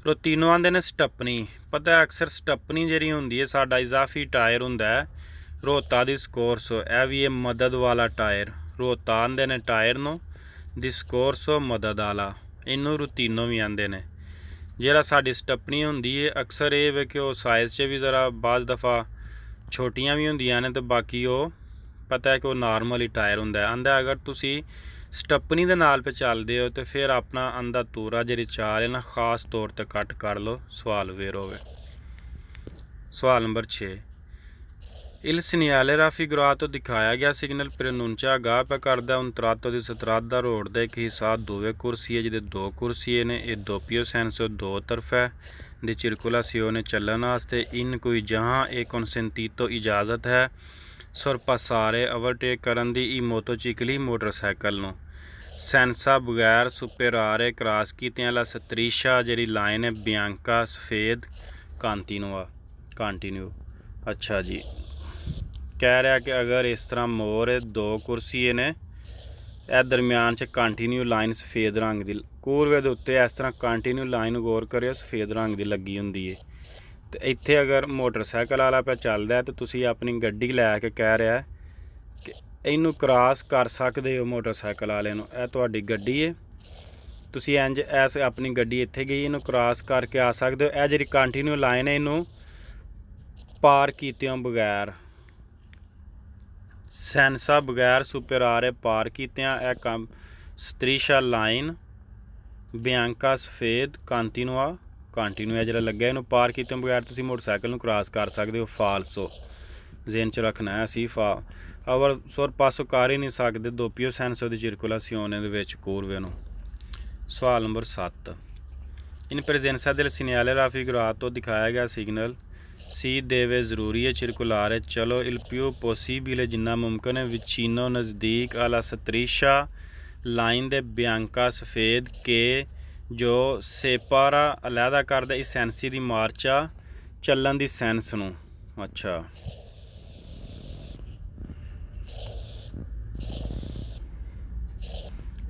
ਰੋਤੀਨੋ ਆਂਦੇ ਨੇ ਸਟੱਪਣੀ। ਪਤਾ ਅਕਸਰ ਸਟੱਪਣੀ ਜਿਹੜੀ ਹੁੰਦੀ ਹੈ ਸਾਡਾ ਇਜ਼ਾਫੀ ਟਾਇਰ ਹੁੰਦਾ ਹੈ ਰੋਤਾ ਦੀ ਸਕੋਰਸੋ। ਇਹ ਵੀ ਹੈ ਮਦਦ ਵਾਲਾ ਟਾਇਰ। ਰੋਤਾ ਆਂਦੇ ਨੇ ਟਾਇਰ ਨੂੰ, ਡਿਸਕੋਰਸੋ ਮਦਦ ਵਾਲਾ, ਇਹਨੂੰ ਰੂਤੀਨੋ ਵੀ ਆਂਦੇ ਨੇ। ਜਿਹੜਾ ਸਾਡੀ ਸਟੱਪਣੀ ਹੁੰਦੀ ਹੈ ਅਕਸਰ ਇਹ ਵੇ ਕਿ ਉਹ ਸਾਈਜ਼ 'ਚ ਵੀ ਜ਼ਰਾ ਬਾਜ਼ ਦਫਾ ਛੋਟੀਆਂ ਵੀ ਹੁੰਦੀਆਂ ਨੇ, ਤੇ ਬਾਕੀ ਉਹ ਪਤਾ ਹੈ ਕਿ ਉਹ ਨਾਰਮਲ ਹੀ ਟਾਇਰ ਹੁੰਦਾ। ਆਂਦਾ ਅਗਰ ਤੁਸੀਂ ਸਟੱਪਣੀ ਦੇ ਨਾਲ ਪੇ ਚੱਲਦੇ ਹੋ ਤੇ ਫਿਰ ਆਪਣਾ ਅੰਦਾ ਤੂਰਾ ਜਿਹੜੀ ਚਾਲ ਹੈ ਨਾ ਖਾਸ ਤੌਰ 'ਤੇ ਕੱਟ ਕਰ ਲਓ। ਸਵਾਲ ਵੇਰ ਹੋਵੇ। ਸਵਾਲ ਨੰਬਰ 6 Il segnale raffigurato ਦਿਖਾਇਆ ਗਿਆ ਸਿਗਨਲ ਪ੍ਰਨੁੰਚਾ ਗਾ ਪਾ ਕਰਦਾ un tratto di strada road ਦਾ ਇੱਕ ਹਿੱਸਾ ਦੋਵੇਂ ਕੁਰਸੀਏ ਜਿਹਦੇ ਦੋ ਕੁਰਸੀਏ ਨੇ। ਇਹ doppio senso ਦੋ ਤਰਫਾ ਦੀ circolazione ਚੱਲਣ ਵਾਸਤੇ ਇਨ ਕੋਈ ਜਹਾਂ ਇਹ consentito ਇਜਾਜ਼ਤ ਹੈ sorpassare overtake ਕਰਨ ਦੀ ਇਹ ਮੋਟੋਚਿਕਲੀ ਮੋਟਰਸਾਈਕਲ ਨੂੰ ਸੈਂਸਾ ਬਗੈਰ ਸੁਪੇਰਾਰੇ ਕ੍ਰਾਸ ਕੀਤਿਆਂ ਲਾ ਸਤਰੀਸ਼ਾ ਜਿਹੜੀ ਲਾਈਨ ਹੈ ਬਿਆੰਕਾ ਸਫੇਦ ਕੰਟੀਨਿਊ। ਅੱਛਾ ਜੀ, ਕਹਿ ਰਿਹਾ ਕਿ ਅਗਰ ਇਸ ਤਰ੍ਹਾਂ ਮੋਰ ਦੋ ਕੁਰਸੀਏ ਨੇ ਇਹ ਦਰਮਿਆਨ 'ਚ ਕੰਟੀਨਿਊ ਲਾਈਨ ਸਫੇਦ ਰੰਗ ਦੀ ਕੂਰਵੇ ਦੇ ਉੱਤੇ ਇਸ ਤਰ੍ਹਾਂ ਕੰਟੀਨਿਊ ਲਾਈਨ ਗੌਰ ਕਰਿਓ ਸਫੇਦ ਰੰਗ ਦੀ ਲੱਗੀ ਹੁੰਦੀ ਹੈ। ਤੇ ਇੱਥੇ ਅਗਰ ਮੋਟਰਸਾਈਕਲ ਵਾਲਾ ਪਿਆ ਚੱਲਦਾ ਤੇ ਤੁਸੀਂ ਆਪਣੀ ਗੱਡੀ ਲੈ ਕੇ ਕਹਿ ਰਿਹਾ ਕਿ ਇਹਨੂੰ ਕ੍ਰਾਸ ਕਰ ਸਕਦੇ ਹੋ ਮੋਟਰਸਾਈਕਲ ਵਾਲੇ ਨੂੰ। ਇਹ ਤੁਹਾਡੀ ਗੱਡੀ ਹੈ, ਤੁਸੀਂ ਇੰਜ ਐਸ ਆਪਣੀ ਗੱਡੀ ਇੱਥੇ ਗਈ ਇਹਨੂੰ ਕ੍ਰਾਸ ਕਰਕੇ ਆ ਸਕਦੇ ਹੋ। ਇਹ ਜਿਹੜੀ ਕੰਟੀਨਿਊ ਲਾਈਨ ਹੈ ਇਹਨੂੰ ਪਾਰ ਕੀਤਿਆਂ ਬਗੈਰ ਸੈਂਸਾ ਬਗੈਰ ਸੁਪੇਰਾਰੇ ਪਾਰ ਕੀਤਿਆਂ ਇਹ ਕੰਮ ਸਤਰੀਸ਼ਾ ਲਾਈਨ ਬਿਆੰਕਾ ਸਫੇਦ ਕੰਟੀਨਿਊ ਜਿਹੜਾ ਲੱਗਿਆ ਇਹਨੂੰ ਪਾਰ ਕੀਤਿਆਂ ਬਗੈਰ ਤੁਸੀਂ ਮੋਟਰਸਾਈਕਲ ਨੂੰ ਕ੍ਰਾਸ ਕਰ ਸਕਦੇ ਹੋ। ਫਾਲਸੋ ਜ਼ੇਨ 'ਚ ਰੱਖਣਾ ਹੈ ਅਸੀਂ ਅਵਰ ਸੁਰ ਪਾਸੋਂ ਕਰ ਹੀ ਨਹੀਂ ਸਕਦੇ ਦੋਪੀਓ ਸੈਂਸੋ ਦੀ circolazione ਦੇ ਵਿੱਚ ਕੂਰਵੇ ਨੂੰ। ਸਵਾਲ ਨੰਬਰ 7 ਇਨ ਪ੍ਰੈਜ਼ੈਂਸਾ del segnale raffigurato ਦਿਖਾਇਆ ਗਿਆ ਸਿਗਨਲ ਸੀ ਦੇਵੇ ਜ਼ਰੂਰੀ ਹੈ circolare ਚਲੋ il più possibile ਜਿੰਨਾ ਮੁਮਕਿਨ ਹੈ vicino ਨਜ਼ਦੀਕ ਆਲਾ ਸਤਰੀਸ਼ਾ ਲਾਈਨ ਦੇ ਬਿਆੰਕਾ ਸਫੇਦ ਕੇ ਜੋ ਸੇਪਾਰਾ ਅਲੱਗਾ ਕਰਦਾ ਇਸ ਸੈਂਸੀ ਦੀ ਮਾਰਚਾ ਚੱਲਣ ਦੀ ਸੈਂਸ ਨੂੰ। ਅੱਛਾ,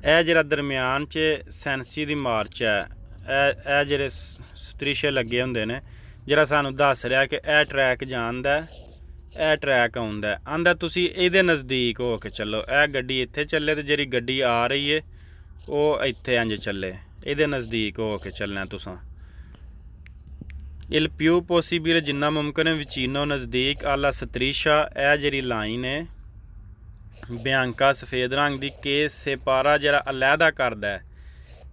ਇਹ ਜਿਹੜਾ ਦਰਮਿਆਨ 'ਚ ਸੈਂਸੀ ਦੀ ਮਾਰਚ ਹੈ ਇਹ ਜਿਹੜੇ ਸਤਰੀਸ਼ੇ ਲੱਗੇ ਹੁੰਦੇ ਨੇ ਜਿਹੜਾ ਸਾਨੂੰ ਦੱਸ ਰਿਹਾ ਕਿ ਇਹ ਟਰੈਕ ਜਾਂਦਾ ਇਹ ਟਰੈਕ ਆਉਂਦਾ। ਆਂਦਾ ਤੁਸੀਂ ਇਹਦੇ ਨਜ਼ਦੀਕ ਹੋ ਕੇ ਚੱਲੋ। ਇਹ ਗੱਡੀ ਇੱਥੇ ਚੱਲੇ ਤੇ ਜਿਹੜੀ ਗੱਡੀ ਆ ਰਹੀ ਹੈ ਉਹ ਇੱਥੇ ਇੰਜ ਚੱਲੇ, ਇਹਦੇ ਨਜ਼ਦੀਕ ਹੋ ਕੇ ਚੱਲਣਾ ਤੁਸੀਂ। ਇਲ ਪਿਊ ਪੋਸੀਬਲ ਜਿੰਨਾ ਮੁਮਕਿਨ ਹੈ ਵਿਚੀਨੋ ਨਜ਼ਦੀਕ ਆਲਾ ਸਤਰੀਸ਼ਾ ਇਹ ਜਿਹੜੀ ਲਾਈਨ ਹੈ ਬਿਆੰਕਾ ਸਫੇਦ ਰੰਗ ਦੀ ਕੇਸ ਸੇਪਾਰਾ ਜਿਹੜਾ ਅਲੱਗਾ ਕਰਦਾ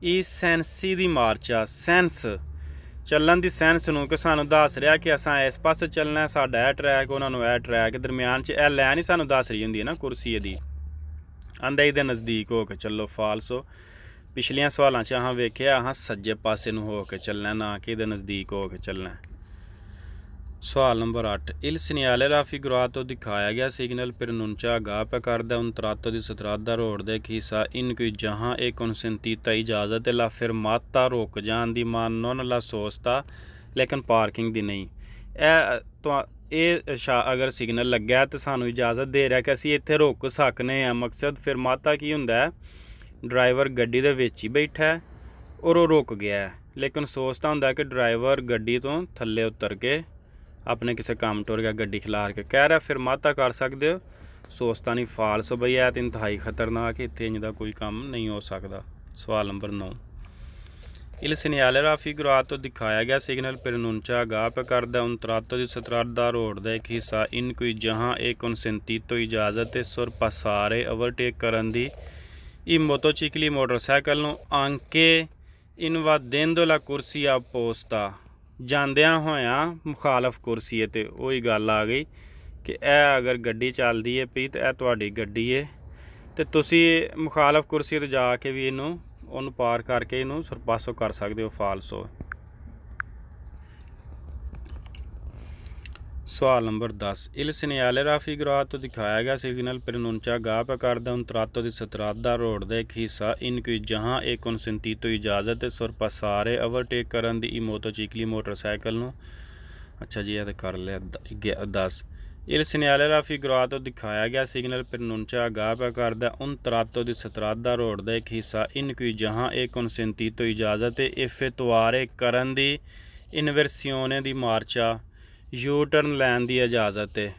ਇਹ ਸੈਂਸੀ ਦੀ ਮਾਰਚਾ ਸੈਂਸ ਚੱਲਣ ਦੀ ਸੈਂਸ ਨੂੰ ਕਿ ਸਾਨੂੰ ਦੱਸ ਰਿਹਾ ਕਿ ਅਸਾਂ ਇਸ ਪਾਸੇ ਚੱਲਣਾ, ਸਾਡਾ ਇਹ ਟਰੈਕ ਉਹਨਾਂ ਨੂੰ ਇਹ ਟਰੈਕ ਦਰਮਿਆਨ 'ਚ ਇਹ ਲਾਈਨ ਹੀ ਸਾਨੂੰ ਦੱਸ ਰਹੀ ਹੁੰਦੀ ਹੈ ਨਾ ਕੁਰਸੀ ਇਹਦੀ। ਆਂਦਾ ਇਹਦੇ ਨਜ਼ਦੀਕ ਹੋ ਕੇ ਚੱਲੋ। ਫਾਲਸੋ ਪਿਛਲੀਆਂ ਸਵਾਲਾਂ 'ਚ ਆਹ ਵੇਖਿਆ ਆਹ ਸੱਜੇ ਪਾਸੇ ਨੂੰ ਹੋ ਕੇ ਚੱਲਣਾ ਨਾ ਕਿ ਇਹਦੇ ਨਜ਼ਦੀਕ ਹੋ ਕੇ ਚੱਲਣਾ। ਸਵਾਲ ਨੰਬਰ 8 il segnale raffigurato ਦਿਖਾਇਆ ਗਿਆ ਸਿਗਨਲ ਪ੍ਰਨੁੰਚਾ ਗਾ ਪਾ ਕਰਦਾ un tratto di strada road ਦਾ ਇੱਕ ਹਿੱਸਾ ਇਨ ਕੋਈ ਜਹਾਂ ਇਹ consentita ਇਜਾਜ਼ਤ ਲਾ fermata ਰੁਕ ਜਾਣ ਦੀ ਮਾਨ non la sosta ਲੇਕਿਨ ਪਾਰਕਿੰਗ ਦੀ ਨਹੀਂ। ਇਹ ਅਗਰ ਸਿਗਨਲ ਲੱਗਿਆ ਤਾਂ ਸਾਨੂੰ ਇਜਾਜ਼ਤ ਦੇ ਰਿਹਾ ਕਿ ਅਸੀਂ ਇੱਥੇ ਰੁਕ ਸਕਨੇ ਹਾਂ। ਮਕਸਦ fermata ਕੀ ਹੁੰਦਾ ਹੈ, ਡਰਾਈਵਰ ਗੱਡੀ ਦੇ ਵਿੱਚ ਹੀ ਬੈਠਾ ਔਰ ਉਹ ਰੁਕ ਗਿਆ, ਲੇਕਿਨ ਸੋਚਦਾ ਹੁੰਦਾ ਕਿ ਡਰਾਈਵਰ ਗੱਡੀ ਤੋਂ ਥੱਲੇ ਉਤਰ ਕੇ ਆਪਣੇ ਕਿਸੇ ਕੰਮ ਟੁਰ ਗਿਆ ਗੱਡੀ ਖਿਲਾਰ ਕੇ। ਕਹਿ ਰਿਹਾ fermata ਕਰ ਸਕਦੇ ਹੋ, ਸੋਚਤਾ ਨਹੀਂ। ਫਾਲਸੋ ਬਈ ਇਹ ਤਾਂ ਇੰਤਹਾਈ ਖਤਰਨਾਕ, ਇੱਥੇ ਇੰਜ ਦਾ ਕੋਈ ਕੰਮ ਨਹੀਂ ਹੋ ਸਕਦਾ। ਸਵਾਲ ਨੰਬਰ 9 il segnale raffigurato ਦਿਖਾਇਆ ਗਿਆ ਸਿਗਨਲ ਪ੍ਰਨੁੰਚਾ ਗਾ ਪਾ ਕਰਦਾ un tratto di strada road ਦਾ ਇੱਕ ਹਿੱਸਾ ਇਨ ਕੋਈ ਜਹਾਂ ਇਹ consentito ਇਜਾਜ਼ਤ ਹੈ sorpassare overtake ਕਰਨ ਦੀ ਇਹ ਮੋਟੋਚਿਕਲੀ ਮੋਟਰਸਾਈਕਲ ਨੂੰ anche invadendo la corsia opposta ਜਾਂਦਿਆਂ ਹੋਇਆਂ ਮੁਖਾਲਫ ਕੁਰਸੀ 'ਤੇ। ਉਹੀ ਗੱਲ ਆ ਗਈ ਕਿ ਇਹ ਅਗਰ ਗੱਡੀ ਚੱਲਦੀ ਹੈ ਪਈ ਤਾਂ ਇਹ ਤੁਹਾਡੀ ਗੱਡੀ ਹੈ ਅਤੇ ਤੁਸੀਂ ਮੁਖਾਲਫ ਕੁਰਸੀ 'ਤੇ ਜਾ ਕੇ ਵੀ ਉਹਨੂੰ ਪਾਰ ਕਰਕੇ ਇਹਨੂੰ ਸਰਪਾਸੋ ਕਰ ਸਕਦੇ ਹੋ। ਫਾਲਸੋ सवाल नंबर 10 इल segnale raffigurato दिखाया गया सिग्नल pronuncia गा पे करदा un tratto di strada road ਦਾ ਇੱਕ ਹਿੱਸਾ in cui ਜਹਾਂ ਇਹ consentito ਇਜਾਜ਼ਤ ਹੈ sorpassare overtake ਕਰਨ ਦੀ motocicli ਮੋਟਰਸਾਈਕਲ ਨੂੰ। ਅੱਛਾ ਜੀ ਇਹ ਤਾਂ ਕਰ ਲਿਆ 10 il segnale raffigurato ਦਿਖਾਇਆ ਗਿਆ ਸਿਗਨਲ pronuncia ਗਾ पे करदा un tratto di strada road ਦਾ ਇੱਕ ਹਿੱਸਾ in cui ਜਹਾਂ ਇਹ consentito ਇਜਾਜ਼ਤ ਹੈ effettuare ਕਰਨ ਦੀ inversione di marcia U turn ਲੈਣ ਦੀ ਇਜਾਜ਼ਤ ਹੈ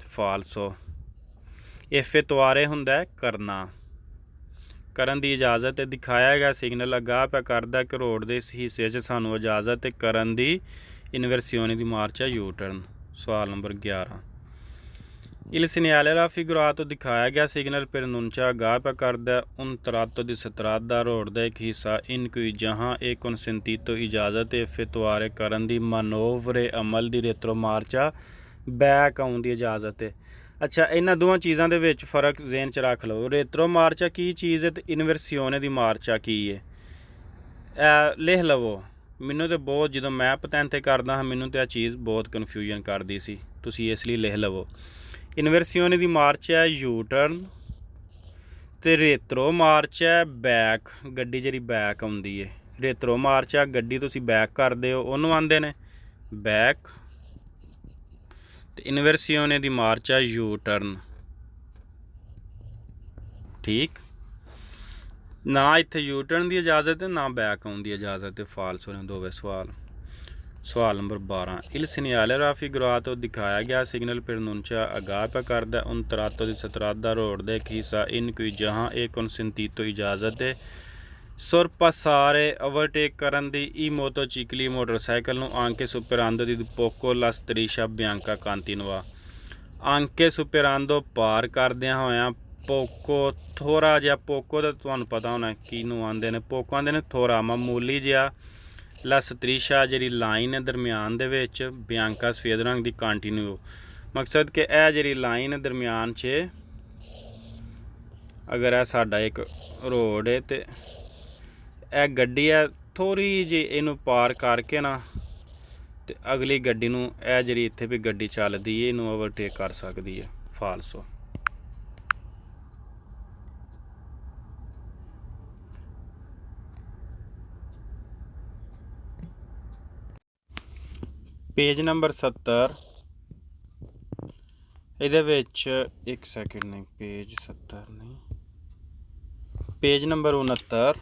ਫਾਲਸੋ। effettuare ਹੁੰਦਾ ਹੈ ਕਰਨਾ, ਕਰਨ ਦੀ ਇਜਾਜ਼ਤ ਹੈ। ਦਿਖਾਇਆ ਗਿਆ ਸਿਗਨਲ ਅਗਾਹ ਪਿਆ ਕਰਦਾ ਕਿ ਰੋਡ ਦੇ ਇਸ ਹਿੱਸੇ 'ਚ ਸਾਨੂੰ ਇਜਾਜ਼ਤ ਹੈ ਕਰਨ ਦੀ ਇਨਵਰਸੀਓਨੇ ਦੀ ਮਾਰਚ ਹੈ ਯੂ ਟਰਨ। ਸਵਾਲ ਨੰਬਰ 11 il segnale raffigurato ਦਿਖਾਇਆ ਗਿਆ ਸਿਗਨਲ pronuncia ਅਗਾਹ ਪਿਆ ਕਰਦਾ un tratto di strada road ਦਾ ਇੱਕ ਹਿੱਸਾ in cui ਜਹਾਂ ਇਹ consentito ਇਜਾਜ਼ਤ ਹੈ effettuare ਕਰਨ ਦੀ ਮਾਨੋਵਰੇ ਅਮਲ ਦੀ ਰੇਤਰੋ ਮਾਰਚਾ ਬੈਕ ਆਉਣ ਦੀ ਇਜਾਜ਼ਤ ਹੈ। ਅੱਛਾ ਇਹਨਾਂ ਦੋਵਾਂ ਚੀਜ਼ਾਂ ਦੇ ਵਿੱਚ ਫ਼ਰਕ ਜ਼ੇਨ 'ਚ ਰੱਖ ਲਓ। ਰੇਤਰੋ ਮਾਰਚਾ ਕੀ ਚੀਜ਼ ਹੈ ਅਤੇ ਇਨਵਰਸੀਓਨੇ ਦੀ ਮਾਰਚਾ ਕੀ ਹੈ, ਲਿਖ ਲਵੋ। ਮੈਨੂੰ ਤਾਂ ਬਹੁਤ ਜਦੋਂ ਮੈਂ ਪਤੈਨ 'ਤੇ ਕਰਦਾ ਹਾਂ ਮੈਨੂੰ ਤਾਂ ਇਹ ਚੀਜ਼ ਬਹੁਤ ਕਨਫਿਊਜ਼ਨ ਕਰਦੀ ਸੀ, ਤੁਸੀਂ ਇਸ ਲਈ ਲਿਖ ਲਵੋ। ਇਨਵਰਸੀਓਨੇ ਦੀ ਮਾਰਚ ਹੈ ਯੂ ਟਰਨ ਅਤੇ ਰੇਤਰੋ ਮਾਰਚ ਹੈ ਬੈਕ, ਗੱਡੀ ਜਿਹੜੀ ਬੈਕ ਆਉਂਦੀ ਹੈ। ਰੇਤਰੋ ਮਾਰਚ ਆ ਗੱਡੀ ਤੁਸੀਂ ਬੈਕ ਕਰਦੇ ਹੋ ਉਹਨੂੰ ਆਉਂਦੇ ਨੇ ਬੈਕ, ਅਤੇ ਇਨਵਰਸੀਓਨੇ ਦੀ ਮਾਰਚ ਆ ਯੂ ਟਰਨ। ਠੀਕ ਨਾ ਇੱਥੇ ਯੂ ਟਰਨ ਦੀ ਇਜਾਜ਼ਤ ਹੈ ਨਾ ਬੈਕ ਆਉਣ ਦੀ ਇਜਾਜ਼ਤ ਹੈ, ਫਾਲਸ ਹੋਣੇ ਦੋਵੇਂ ਸਵਾਲ। ਸਵਾਲ ਨੰਬਰ 12 il segnale raffigurato ਦਿਖਾਇਆ ਗਿਆ ਸਿਗਨਲ pronuncia ਅਗਾਹ ਪਿਆ ਕਰਦਾ un tratto di strada road ਦਾ ਇੱਕ ਹਿੱਸਾ in cui ਜਹਾਂ ਇਹ consentito ਇਜਾਜ਼ਤ ਹੈ sorpassare overtake ਕਰਨ ਦੀ i motocicli ਮੋਟਰਸਾਈਕਲ ਨੂੰ anche superando di poco la striscia bianca continua। anche superando ਪਾਰ ਕਰਦਿਆਂ ਹੋਇਆਂ ਪੋਕੋ ਥੋੜ੍ਹਾ ਜਿਹਾ, ਪੋਕੋ ਦਾ ਤੁਹਾਨੂੰ ਪਤਾ ਹੋਣਾ ਕਿਹਨੂੰ ਆਉਂਦੇ ਨੇ, ਪੋਕੋ ਆਉਂਦੇ ਨੇ ਥੋੜ੍ਹਾ ਮਾਮੂਲੀ ਜਿਹਾ, ਲਾ ਸਤਰੀਸ਼ਾ ਜਿਹੜੀ ਲਾਈਨ ਹੈ ਦਰਮਿਆਨ ਦੇ ਵਿੱਚ, ਬਿਆੰਕਾ ਸਫੇਦ ਰੰਗ ਦੀ ਕੰਟੀਨਿਊ। ਮਕਸਦ ਕਿ ਇਹ ਜਿਹੜੀ ਲਾਈਨ ਹੈ ਦਰਮਿਆਨ 'ਚ ਅਗਰ ਇਹ ਸਾਡਾ ਇੱਕ ਰੋਡ ਹੈ ਅਤੇ ਇਹ ਗੱਡੀ ਹੈ ਥੋੜ੍ਹੀ ਜਿਹੀ ਇਹਨੂੰ ਪਾਰ ਕਰਕੇ ਨਾ ਅਤੇ ਅਗਲੀ ਗੱਡੀ ਨੂੰ ਇਹ ਜਿਹੜੀ ਇੱਥੇ ਵੀ ਗੱਡੀ ਚੱਲਦੀ ਹੈ ਇਹਨੂੰ ਓਵਰਟੇਕ ਕਰ ਸਕਦੀ ਹੈ, ਫਾਲਸੋ। पेज नंबर 70 ਇਹਦੇ ਵਿੱਚ ਇੱਕ ਸੈਕਿੰਡ ਨਹੀਂ, पेज 70 ਨਹੀਂ, पेज नंबर 69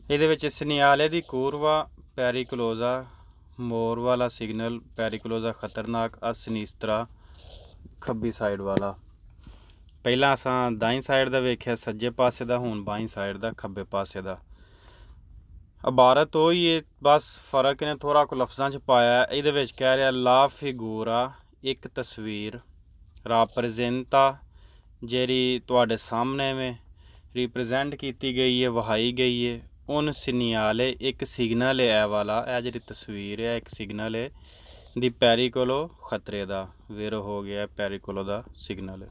ਇਹਦੇ ਵਿੱਚ segnale ਦੀ curva pericolosa ਮੋੜ ਵਾਲਾ ਸਿਗਨਲ, pericolosa ਖਤਰਨਾਕ, ਆ sinistra ਖੱਬੀ ਸਾਈਡ ਵਾਲਾ। ਪਹਿਲਾਂ ਅਸਾਂ ਦਾਈਂ ਸਾਈਡ ਦਾ ਵੇਖਿਆ ਸੱਜੇ ਪਾਸੇ ਦਾ, ਹੁਣ ਬਾਈਂ ਸਾਈਡ ਦਾ ਖੱਬੇ ਪਾਸੇ ਦਾ। ਇਬਾਰਤ ਉਹੀ ਹੈ, ਬਸ ਫ਼ਰਕ ਨੇ ਥੋੜ੍ਹਾ ਕੁ ਲਫ਼ਜ਼ਾਂ 'ਚ ਪਾਇਆ। ਇਹਦੇ ਵਿੱਚ ਕਹਿ ਰਿਹਾ ਲਾ ਫਿਗੂਰਾ ਇੱਕ ਤਸਵੀਰ, ਰਾਪ੍ਰੈਜ਼ੈਂਟਾ ਜਿਹੜੀ ਤੁਹਾਡੇ ਸਾਹਮਣੇ ਵਿੱਚ ਰਿਪ੍ਰੈਜ਼ੈਂਟ ਕੀਤੀ ਗਈ ਹੈ, ਵਹਾਈ ਗਈ ਹੈ। ਉਨ segnale ਇੱਕ ਸਿਗਨਲ ਹੈ, ਇਹ ਵਾਲਾ, ਇਹ ਜਿਹੜੀ ਤਸਵੀਰ ਹੈ ਇੱਕ ਸਿਗਨਲ ਹੈ ਦੀ ਪੈਰੀਕੋਲੋ ਖਤਰੇ ਦਾ, ਵੇਰੋ ਹੋ ਗਿਆ ਪੈਰੀਕੋਲੋ ਦਾ ਸਿਗਨਲ।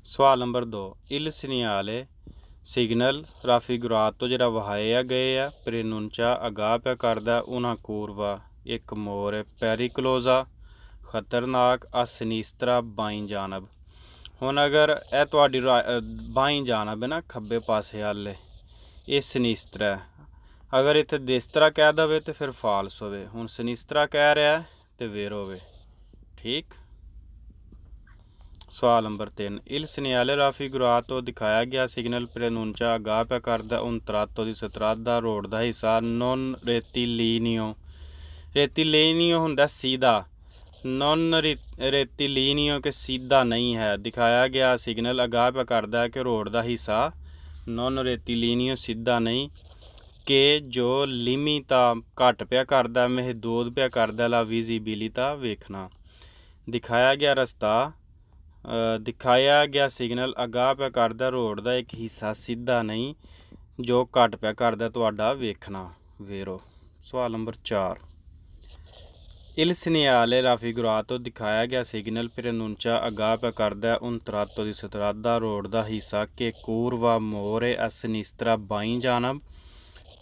ਸਵਾਲ ਨੰਬਰ 2 il segnale ਸਿਗਨਲ ਰਾਫੀਗੁਰਾਤੋ ਜਿਹੜਾ ਵਹਾਇਆ ਗਏ ਆ ਪ੍ਰੇਨੂੰਚਾ ਅਗਾਹ ਪਿਆ ਕਰਦਾ ਉਹਨਾਂ ਕੂਰਵਾ ਇੱਕ ਮੋਰ ਹੈ, ਪੈਰੀਕਲੋਜ਼ਾ ਖਤਰਨਾਕ, ਆ ਸਨੀਸਤਰਾ ਬਾਈਂ ਜਾਨਬ। ਹੁਣ ਅਗਰ ਇਹ ਤੁਹਾਡੀ ਬਾਈਂ ਜਾਨਬ ਹੈ ਨਾ ਖੱਬੇ ਪਾਸੇ ਵਾਲੇ, ਇਹ ਸਨੀਸਤਰਾ। ਅਗਰ ਇੱਥੇ ਦੇਸਤਰਾ ਕਹਿ ਦੇਵੇ ਤਾਂ ਫਿਰ ਫਾਲਸ ਹੋਵੇ। ਹੁਣ ਸਨੀਸਤਰਾ ਕਹਿ ਰਿਹਾ ਤੇ ਵੇਰ ਹੋਵੇ। ਠੀਕ। ਸਵਾਲ ਨੰਬਰ 3 il segnale raffigurato ਦਿਖਾਇਆ ਗਿਆ ਸਿਗਨਲ ਪ੍ਰੇਨੂੰਚਾ ਅਗਾਹ ਪਿਆ ਕਰਦਾ un tratto di strada road ਦਾ ਹਿੱਸਾ non rettilineo। rettilineo ਹੁੰਦਾ ਸੀਧਾ, non rettilineo ਕਿ ਸਿੱਧਾ ਨਹੀਂ ਹੈ। ਦਿਖਾਇਆ ਗਿਆ ਸਿਗਨਲ ਅਗਾਹ ਪਿਆ ਕਰਦਾ ਕਿ ਰੋਡ ਦਾ ਹਿੱਸਾ non rettilineo ਸਿੱਧਾ ਨਹੀਂ, ਕਿ ਜੋ ਲਿਮਿਤਾ ਘੱਟ ਪਿਆ ਕਰਦਾ, ਮਹਦੂਦ ਪਿਆ ਕਰਦਾ, ਲਾ ਵਿਜ਼ੀਬਿਲਿਟਾ ਵੇਖਣਾ। ਦਿਖਾਇਆ ਗਿਆ ਰਸਤਾ, ਦਿਖਾਇਆ ਗਿਆ ਸਿਗਨਲ ਅਗਾਹ ਪਿਆ ਕਰਦਾ ਰੋਡ ਦਾ ਇੱਕ ਹਿੱਸਾ ਸਿੱਧਾ ਨਹੀਂ, ਜੋ ਘੱਟ ਪਿਆ ਕਰਦਾ ਤੁਹਾਡਾ ਵੇਖਣਾ, ਵੇਰੋ। ਸਵਾਲ ਨੰਬਰ 4 il segnale raffigurato ਦਿਖਾਇਆ ਗਿਆ ਸਿਗਨਲ ਪ੍ਰੇਨੂੰਚਾ ਅਗਾਹ ਪਿਆ ਕਰਦਾ un tratto di strada road ਦਾ ਹਿੱਸਾ ਕਿ ਕੂਰਵਾ ਮੋਰ ਹੈ, ਆ ਸਨੀਸਤਰਾ ਬਾਈਂ ਜਾਨਬ,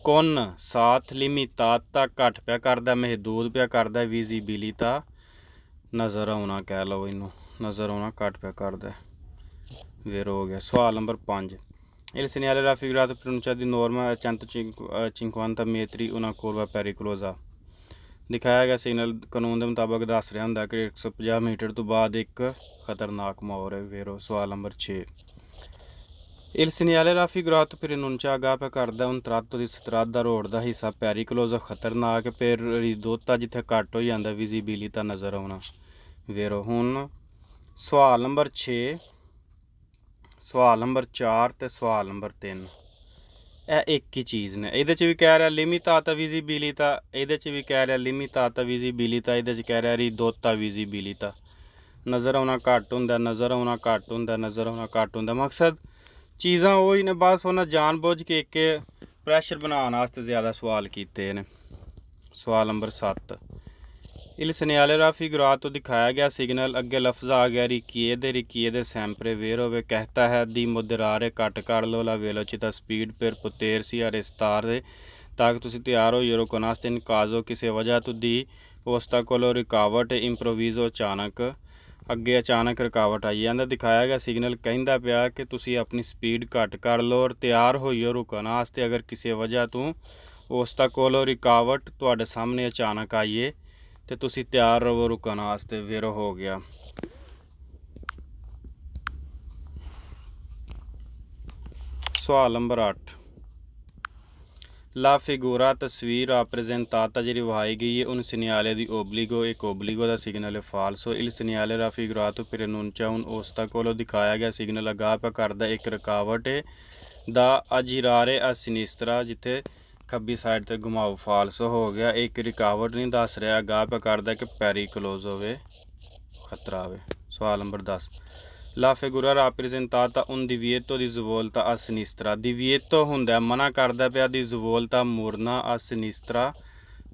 कौन साथ लिमिताता घट पिया करदा, महदूद पिया करदा, विजिबिलिता नज़र आना कह लो इनू, नज़र आना घट पिया करदा। वेर हो गया। सवाल number 5, Il segnale raffigurato pronuncia di norma 150 metri una curva pericolosa। दिखाया गया सिग्नल कानून के मुताबिक दस रहा होंगे कि 150 मीटर तो बाद एक खतरनाक मोड़ है। वेरो। सवाल number 6, Il segnale raffigurato pronuncia आगाह पे करदा un tratto di strada road का हिस्सा pericoloso खतरनाक per ridotta जिथे घट हो जाता विजिबिलिटा नज़र आना। वेरो। हुण सवाल नंबर 6, सवाल नंबर 4 ਤੇ सवाल नंबर 3 ਇਹ एक ही चीज़ ने। ਇਹਦੇ 'ਚ भी कह रहा लिमिताता विजिबिलिटा, ਇਹਦੇ 'ਚ भी कह रहा लिमिताता विजिबिलिटा, ਇਹਦੇ 'ਚ कह रहा रिदोता विजिबिलिटा। नज़र आना घट होंदा, नज़र आना घट होंदा, नज़र आना घट होंदा। मकसद चीज़ां ਉਹੀ ने, बस उन्हें जानबूझ के एक प्रैशर बनाने वास्ते ज़्यादा सवाल किए ने। सवाल नंबर 7, Il segnale raffigurato दिखाया गया सिग्नल अगे लफ्ज़ आ गया रिकिएदे sempre vero वे कहता है दी moderare घट कर लो la velocità स्पीड पर potersi arrestare ताकि तुसी तैयार हो ये रुकन वास्ते इन काजो किसी वजह तो दी ostacolo रुकावट improviso अचानक अगे अचानक रुकावट आई जाता। दिखाया गया सिग्नल कहता पिया कि तुसी अपनी स्पीड घट कर लो और तैयार होइयो रुकन वास्ते अगर किसी वजह तो ostacolo रुकावट तुहाडे सामने अचानक आइए तो तुसी तैयार रहो रुकन वास्ते। वेरो हो गया। सवाल नंबर 8, ला फिगूरा तस्वीर राप्रेजेंटाता जी वहाई गई है उन सिग्नले दी ओबलिगो, एक ओबलिगो का सिग्नल है फाल्सो। इल सिग्नले रा फिगूरातो प्रोनुncia उन ओस्ताकोलो दिखाया गया सिग्नल आगाह पे करदा एक रुकावट है दा अजिरारे आ सिनिस्त्रा जिथे खब्बी साइड ते घुमाओ। फाल्सो हो गया। एक रुकावट नहीं दस रहा, आगाह पे करदा कि पेरिक्लोज होवे, खतरा होवे। सवाल नंबर 10, ला फिगूरा राप्रेजेंटाता उन दिविएतो दी जवोल्ता आ सिनिस्त्रा। दिविएतो हुंदा मना करदा पिया दी जवोल्ता मुरना आ सिनिस्त्रा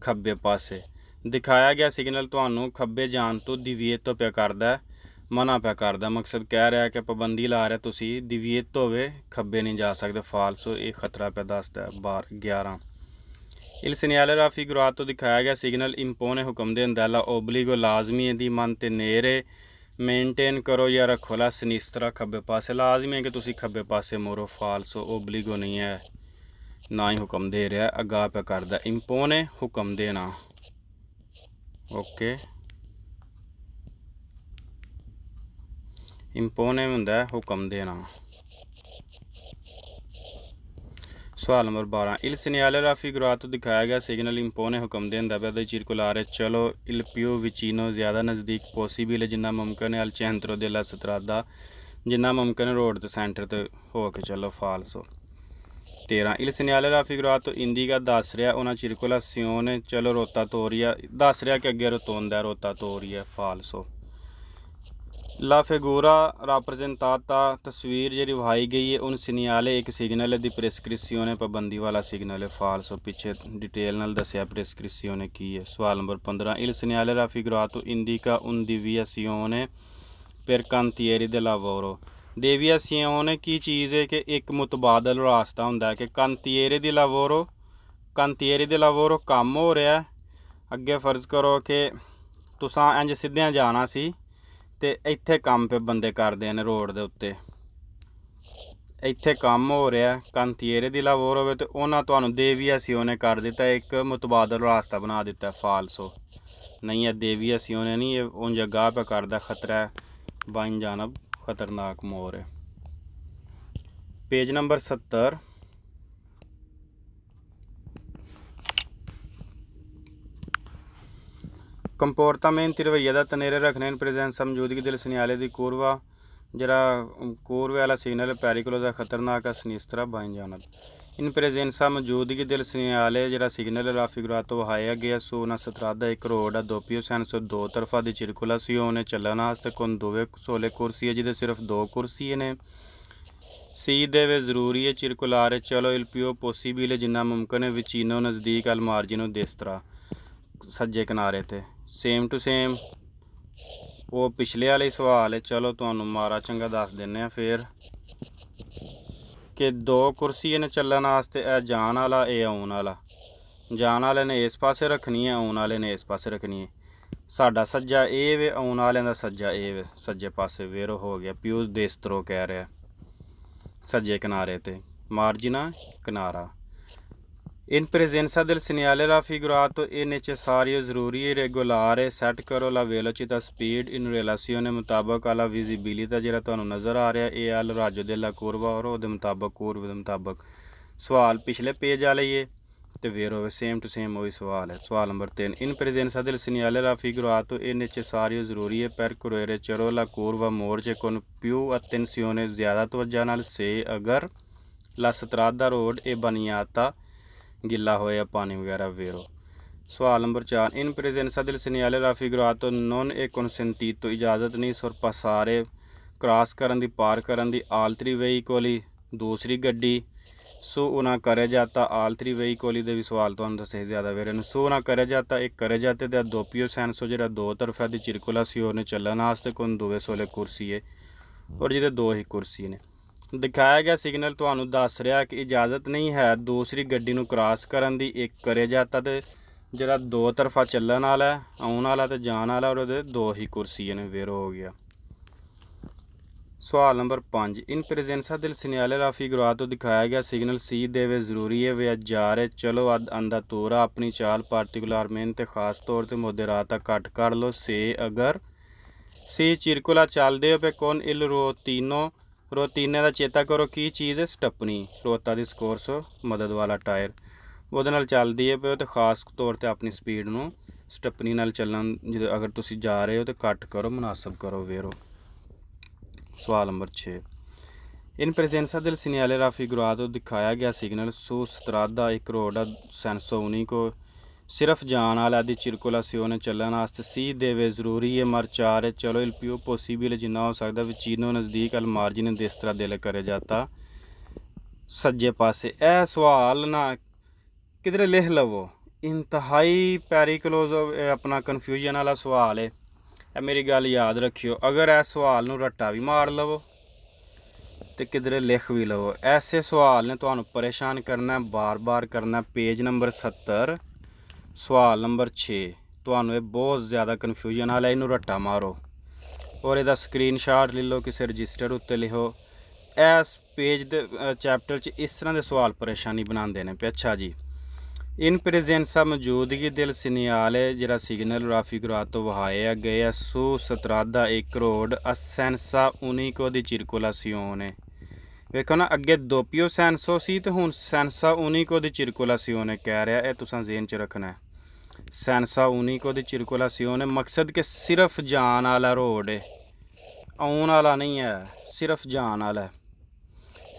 खब्बे पासे। दिखाया गया सिग्नल तुहानू खब्बे जान तो दिविएतो पिया करदा, मना पिया करदा। मकसद कह रहा है कि पाबंदी ला रहा तुसी दिविएतो होवे खब्बे नहीं जा सकते। फाल्सो ये खतरा पिया दसदा। 11, Il segnale raffigurato दिखाया गया सिग्नल impone हुक्म देंदा ला ओबलिगो लाजमी है दी mantenere मेनटेन करो या रखो ला सिनिस्त्रा खब्बे पासे। लाजमी है कि तुसी खब्बे पासे मोरो। फाल्सो ओबलिगो नहीं है, ना ही हुक्म दे रहा है, आगाह पे करदा। इंपोने हुक्म देना। ओके, इंपोने हुंदा हुक्म देना। सवाल नंबर 12, Il segnale raffigurato दिखाया गया सिग्नल इंपोने हुक्म देंदा पिया दा circolare चलो il più vicino ज़्यादा नज़दीक पॉसिबल है जिन्ना मुमकिन है al centro della strada जिन्ना मुमकिन है रोड ते सेंटर ते हो के चलो। फाल्सो। 13, Il segnale raffigurato indica दस रहा una circolazione चलो rotatoria, दस रहा कि अगे रोतोंदा rotatoria। फाल्सो। ला फिगूरा राप्रेजेंटाता तस्वीर जी वहाई गई है उन सिग्नले एक सिग्नल दी प्रेस्क्रिप्शियोने पाबंदी वाला सिग्नल है। फाल्सो। पीछे डिटेल नाल दसिया प्रेस्क्रिप्शियोने की है। सवाल number 15, Il segnale raffigurato indica un deviazione per cantieri del lavoro। deviazione की चीज़ है कि एक मुतबादल रास्ता होंदा है कि cantieri di lavoro, cantieri di lavoro काम हो रहा है। अगे फर्ज करो कि तुसां इंज सीधे जाना सी ते इत्थे काम पे बंदे करदे ने रोड दे उत्ते, इत्थे काम हो रहा है cantiere di lavoro होवे ते उन्हां तुहानू deviazione कर दिता, एक मुतबादल रास्ता बना दिता है। फाल्सो। नहीं है deviazione नहीं है, उन जगह पे करदा खतरा है बाईं जानब खतरनाक मोड़ है। पेज नंबर 70, कंपोर्टामेंट रवैया का तनेरे रखने इन प्रेजेंस मौजूदगी दिल सिग्नले दी कूरवा जरा कूरवे वाला सिग्नल पेरिकुलोसा खतरनाक सिनिस्त्रा बाईं जानब। इन प्रेजेंसा मौजूदगी दिल सिग्नले जरा सिग्नल राफिगुरातो वहाया गया सो ना सत्रादा एक रोड है दोपियो सैनसो दो तरफा दी चिरकुलासियोने चलना वास्ते con due sole कुर्सी है जिदे सिर्फ दो कुर्सी ने। सी देवे जरूरी है चिरकुलारे चलो il più possibile जिन्ना मुमकिन है विचिनो नज़दीक अल मार्जिनो देस्तरा सज्जे किनारे ते। सेम टू सेम वो पिछले वाले सवाल है। चलो तुहानू मारा चंगा दस देने फिर कि दो कुर्सी ने चलन वास्ते ए जान वाला ए आउन वाला। जान वाले ने इस पासे रखनी है, आउन वाले ने इस पासे रखनी है। साडा सज्जा ए वे, आउन वाले का सज्जा ए वे, सज्जे पासे वेरो हो गया। प्यूज देस्तरो कह रहा सज्जे किनारे ते, मार्जिना किनारा। In presenza del segnale raffigurato è necessario ज़रूरी regolare set करो la velocità speed in relazione मुताबक alla visibilità ਜਿਹੜਾ ਤੁਹਾਨੂੰ ਨਜ਼ਰ ਆ ਰਿਹਾ ਇਹ al raggio della curva और ਉਹਦੇ ਮੁਤਾਬਕ curve ਦੇ ਮੁਤਾਬਕ। ਸਵਾਲ ਪਿਛਲੇ ਪੇਜ ਵਾਲੇ ਹੀ ਤੇ vero same to same ਉਹੀ ਸਵਾਲ ਹੈ। ਸਵਾਲ number 3 in presenza del segnale raffigurato è necessario ज़रूਰੀ है percorrere ਚਲੋ la curva morce con più attenzione ਜ਼ਿਆਦਾ ਤਵੱਜਾ ਨਾਲ se अगर la strada road è bagnata गिला होया पानी वगैरह वेरो। सवाल नंबर 4 इन presenza del segnale raffigurato non è consentito इजाज़त नहीं सुर पसारे क्रॉस करन दी पार करन दी altri veicoli दूसरी गड्डी सो उना करे जाता altri veicoli दे भी सवाल तो दसे ज़्यादा वेरे ने सो उना करे जाता एक करे जाते दा doppio senso जेह्ड़ा दो तरफा दी circolazione चलन वास्ते कोन दोवे सोले कुर्सी है और जिहदे दो ही कुर्सी ने। दिखाया गया सिग्नल ਤੁਹਾਨੂੰ ਦੱਸ ਰਿਹਾ ਕਿ ਇਜਾਜ਼ਤ ਨਹੀਂ ਹੈ ਦੂਸਰੀ ਗੱਡੀ ਨੂੰ ਕ੍ਰਾਸ ਕਰਨ ਦੀ। ਇੱਕ ਕਰੇ ਜਾਂਦਾ ਤੇ ਜਿਹੜਾ ਦੋ ਤਰਫਾ ਚੱਲਣ ਵਾਲਾ ਆਉਣ ਵਾਲਾ ਤੇ ਜਾਣ ਵਾਲਾ ਔਰ ਉਹਦੇ ਦੋ ਹੀ ਕੁਰਸੀਆਂ ਨੇ ਵੇਰੋ ਹੋ ਗਿਆ। ਸਵਾਲ ਨੰਬਰ 5 ਇਨ presenza del segnale raffigurato ਦਿਖਾਇਆ ਗਿਆ ਸਿਗਨਲ ਸੀ ਦੇਵੇ ਜ਼ਰੂਰੀ ਹੈ ਵਿਆਜਾਰੇ ਚਲੋ ਅੰਦਾਤੂਰਾ ਆਪਣੀ ਚਾਲ ਪਾਰਟਿਕੂਲਰmente ਖਾਸ ਤੌਰ ਤੇ ਮੋਦੇਰਾਤਾ ਘੱਟ ਕਰ ਲਓ ਸੇ ਅਗਰ ਸੀ ਚਿਰਕੁਲਾ ਚੱਲਦੇ ਹੋ ਪੇ ਕੌਣ ਇਲ ਰੋਤੀਨੋ ਰੋਤੀਨੇ ਦਾ ਚੇਤਾ ਕਰੋ ਕੀ ਚੀਜ਼ ਹੈ ਸਟੱਪਣੀ ਰੋਤਾ ਦੀ ਸਕੋਰਸ ਮਦਦ ਵਾਲਾ ਟਾਇਰ ਉਹਦੇ ਨਾਲ ਚੱਲਦੀ ਹੈ ਪਏ ਤੇ ਖਾਸ ਤੌਰ ਤੇ ਆਪਣੀ ਸਪੀਡ ਨੂੰ ਸਟੱਪਣੀ ਨਾਲ ਚੱਲਣ ਜਦੋਂ ਅਗਰ ਤੁਸੀਂ ਜਾ ਰਹੇ ਹੋ ਤੇ ਘੱਟ ਕਰੋ ਮੁਨਾਸਬ ਕਰੋ ਵੇਰੋ। ਸਵਾਲ number 6 in presenza del segnale raffigurato ਦਿਖਾਇਆ ਗਿਆ ਸਿਗਨਲ su strada ਇੱਕ ਰੋਡ ਆ senso unico सिर्फ जान वाला दी circolazione ਚੱਲਣ ਵਾਸਤੇ सी देवे ਜ਼ਰੂਰੀ है marciare चलो il più possibile जिन्ना हो सकता vicino नज़दीक al margine destra दिल करे जाता सज्जे पासे। ਇਹ सवाल ना किधरे लिख लवो इंतहाई पैरिकलोज अपना कन्फ्यूजन वाला सवाल है। मेरी गल याद रखियो अगर इस सवाल नूं रट्टा भी मार लवो तो किधरे लिख भी लवो ऐसे सवाल ने तुहानूं परेशान करना बार बार करना। पेज नंबर 70 सवाल नंबर 6 तुहानूं ये बहुत ज़्यादा कन्फ्यूजन वाला इनू रट्टा मारो और इसका स्क्रीनशॉट ले लो किसी रजिस्टर उत्ते लिखो। इस पेज दे चैप्टर च इस तरह के सवाल परेशानी बनाते हैं पे। अच्छा जी इन presenza मौजूदगी दिल segnale जिहड़ा सिग्नल raffigurato वहाया गया su strada एक road senza unico di circolazione वेखो ना अगे doppio senso सी तो हुण senza unico di circolazione कह रहा है। तुसां ज़हन च रखना है senza unico di circolazione मकसद के सिर्फ जान वाला रोड है आउन वाला नहीं है सिर्फ जान वाला है।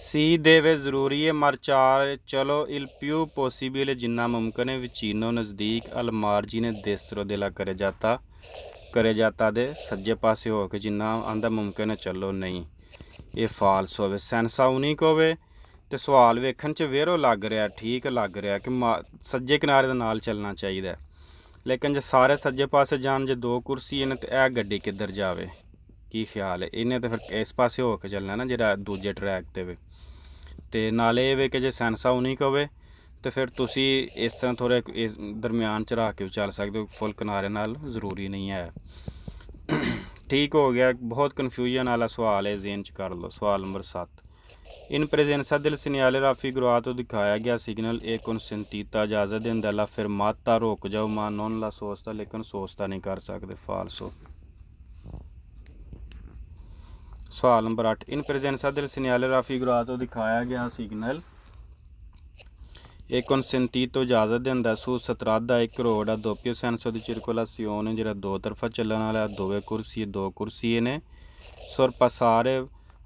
सी देवे ज़रूरी है marciare चलो il più possibile जिन्ना मुमकिन है vicino नज़दीक al margine destro della करे जाता दे सज्जे पासे हो के जिन्ना आंदा मुमकिन है चलो नहीं ये फाल्स होवे। senza unico होवे तो सवाल वेखण च वेरो लग रहा ठीक लग रहा कि सज्जे किनारे दे नाल चलना चाहिए लेकिन जो सारे सज्जे पासे जान जो दो कुर्सी ने तो यह गड्डी किधर जावे की ख्याल है इन्हें तो फिर इस पासे हो के चलना ना जो दूजे ट्रैक ते वे ते नाले ये वे कि जो senza unico होवे तो फिर तुसी इस तरह थोड़े इस दरम्यान च रख के चल सकते हो फुल किनारे नाल ज़रूरी नहीं है। ठीक हो गया बहुत कन्फ्यूजन वाला सवाल है ज़हन च कर लो। सवाल नंबर 7 इन presenza del segnale raffigurato दिखाया गया सिग्नल एक consentita इजाज़त देंदा ला fermata रोक जाओ मां non la sosta लेकिन सोचता नहीं कर सकते फाल्सो। सवाल नंबर 8 इन presenza del segnale raffigurato दिखाया गया सिग्नल एक consentito इजाज़त देंदा su strada एक रोड आ doppio senso di circolazione जेह्ड़ा दो तरफा चलण वाला दोवे दो कुर्सी ने sorpassare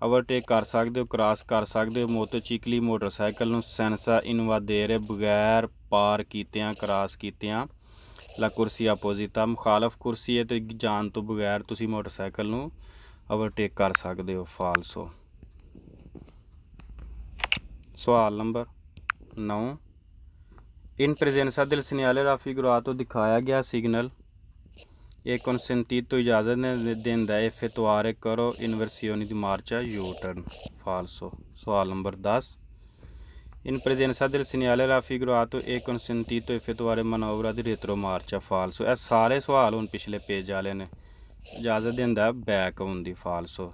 ओवरटेक कर सकते हो क्रॉस कर सकते हो मोटरसाइकली मोटरसाइकिल नूं senza invadere बगैर पार कीतियां क्रॉस कीतियां ला कुर्सी अपोजिटा मुखालफ कुर्सी है तो जान तो बगैर तुसी मोटरसाइकिल नूं ओवरटेक कर सकते हो फाल्सो। सवाल नंबर 9 इन presenza del segnale raffigurato दिखाया गया सिग्नल एक consentito इजाज़त देंदा effettuare करो इन्वर्सियोनी दी मार्चा यू टर्न फाल्सो। सवाल number 10 In presenza del segnale raffigurato e consentito effettuare manovra di retromarcia falso। ਇਹ ਸਾਰੇ ਸਵਾਲ ਹੁਣ ਪਿਛਲੇ ਪੇਜ ਵਾਲੇ ਨੇ। ਇਜਾਜ਼ਤ ਦਿੰਦਾ ਬੈਕ ਹੋਣ ਦੀ falso।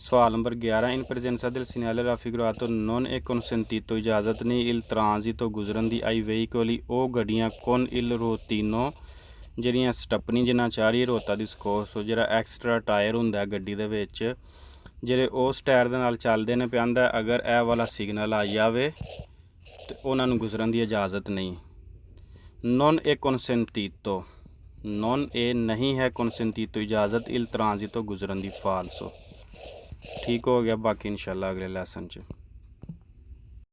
ਸਵਾਲ number 11 in presenza del segnale raffigurato non è consentito ਇਜਾਜ਼ਤ ਨਹੀਂ il transito ਗੁਜ਼ਰਨ ਦੀ ai veicoli ਉਹ ਗੱਡੀਆਂ con il rotino ਜਿਹੜੀਆਂ ਸਟੱਪਨੀ ਜਿੰਨਾ ਚਾਹ ਰਹੀ ਰੋਤਾ ਦੀ ਸਕੋਸ ਜਿਹੜਾ ਐਕਸਟਰਾ ਟਾਇਰ ਹੁੰਦਾ ਗੱਡੀ ਦੇ ਵਿੱਚ ਜਿਹੜੇ ਉਸ ਟਾਇਰ ਦੇ ਨਾਲ ਚੱਲਦੇ ਨੇ ਪਿਆਂਦਾ ਅਗਰ ਇਹ ਵਾਲਾ ਸਿਗਨਲ ਆ ਜਾਵੇ ਤੇ ਉਹਨਾਂ ਨੂੰ ਗੁਜ਼ਰਨ ਦੀ ਇਜਾਜ਼ਤ ਨਹੀਂ। non è consentito non è नहीं है consentito इजाज़त il transito गुजरन दी falso। ठीक हो गया, बाकी इंशाल्लाह अगले लेसन च।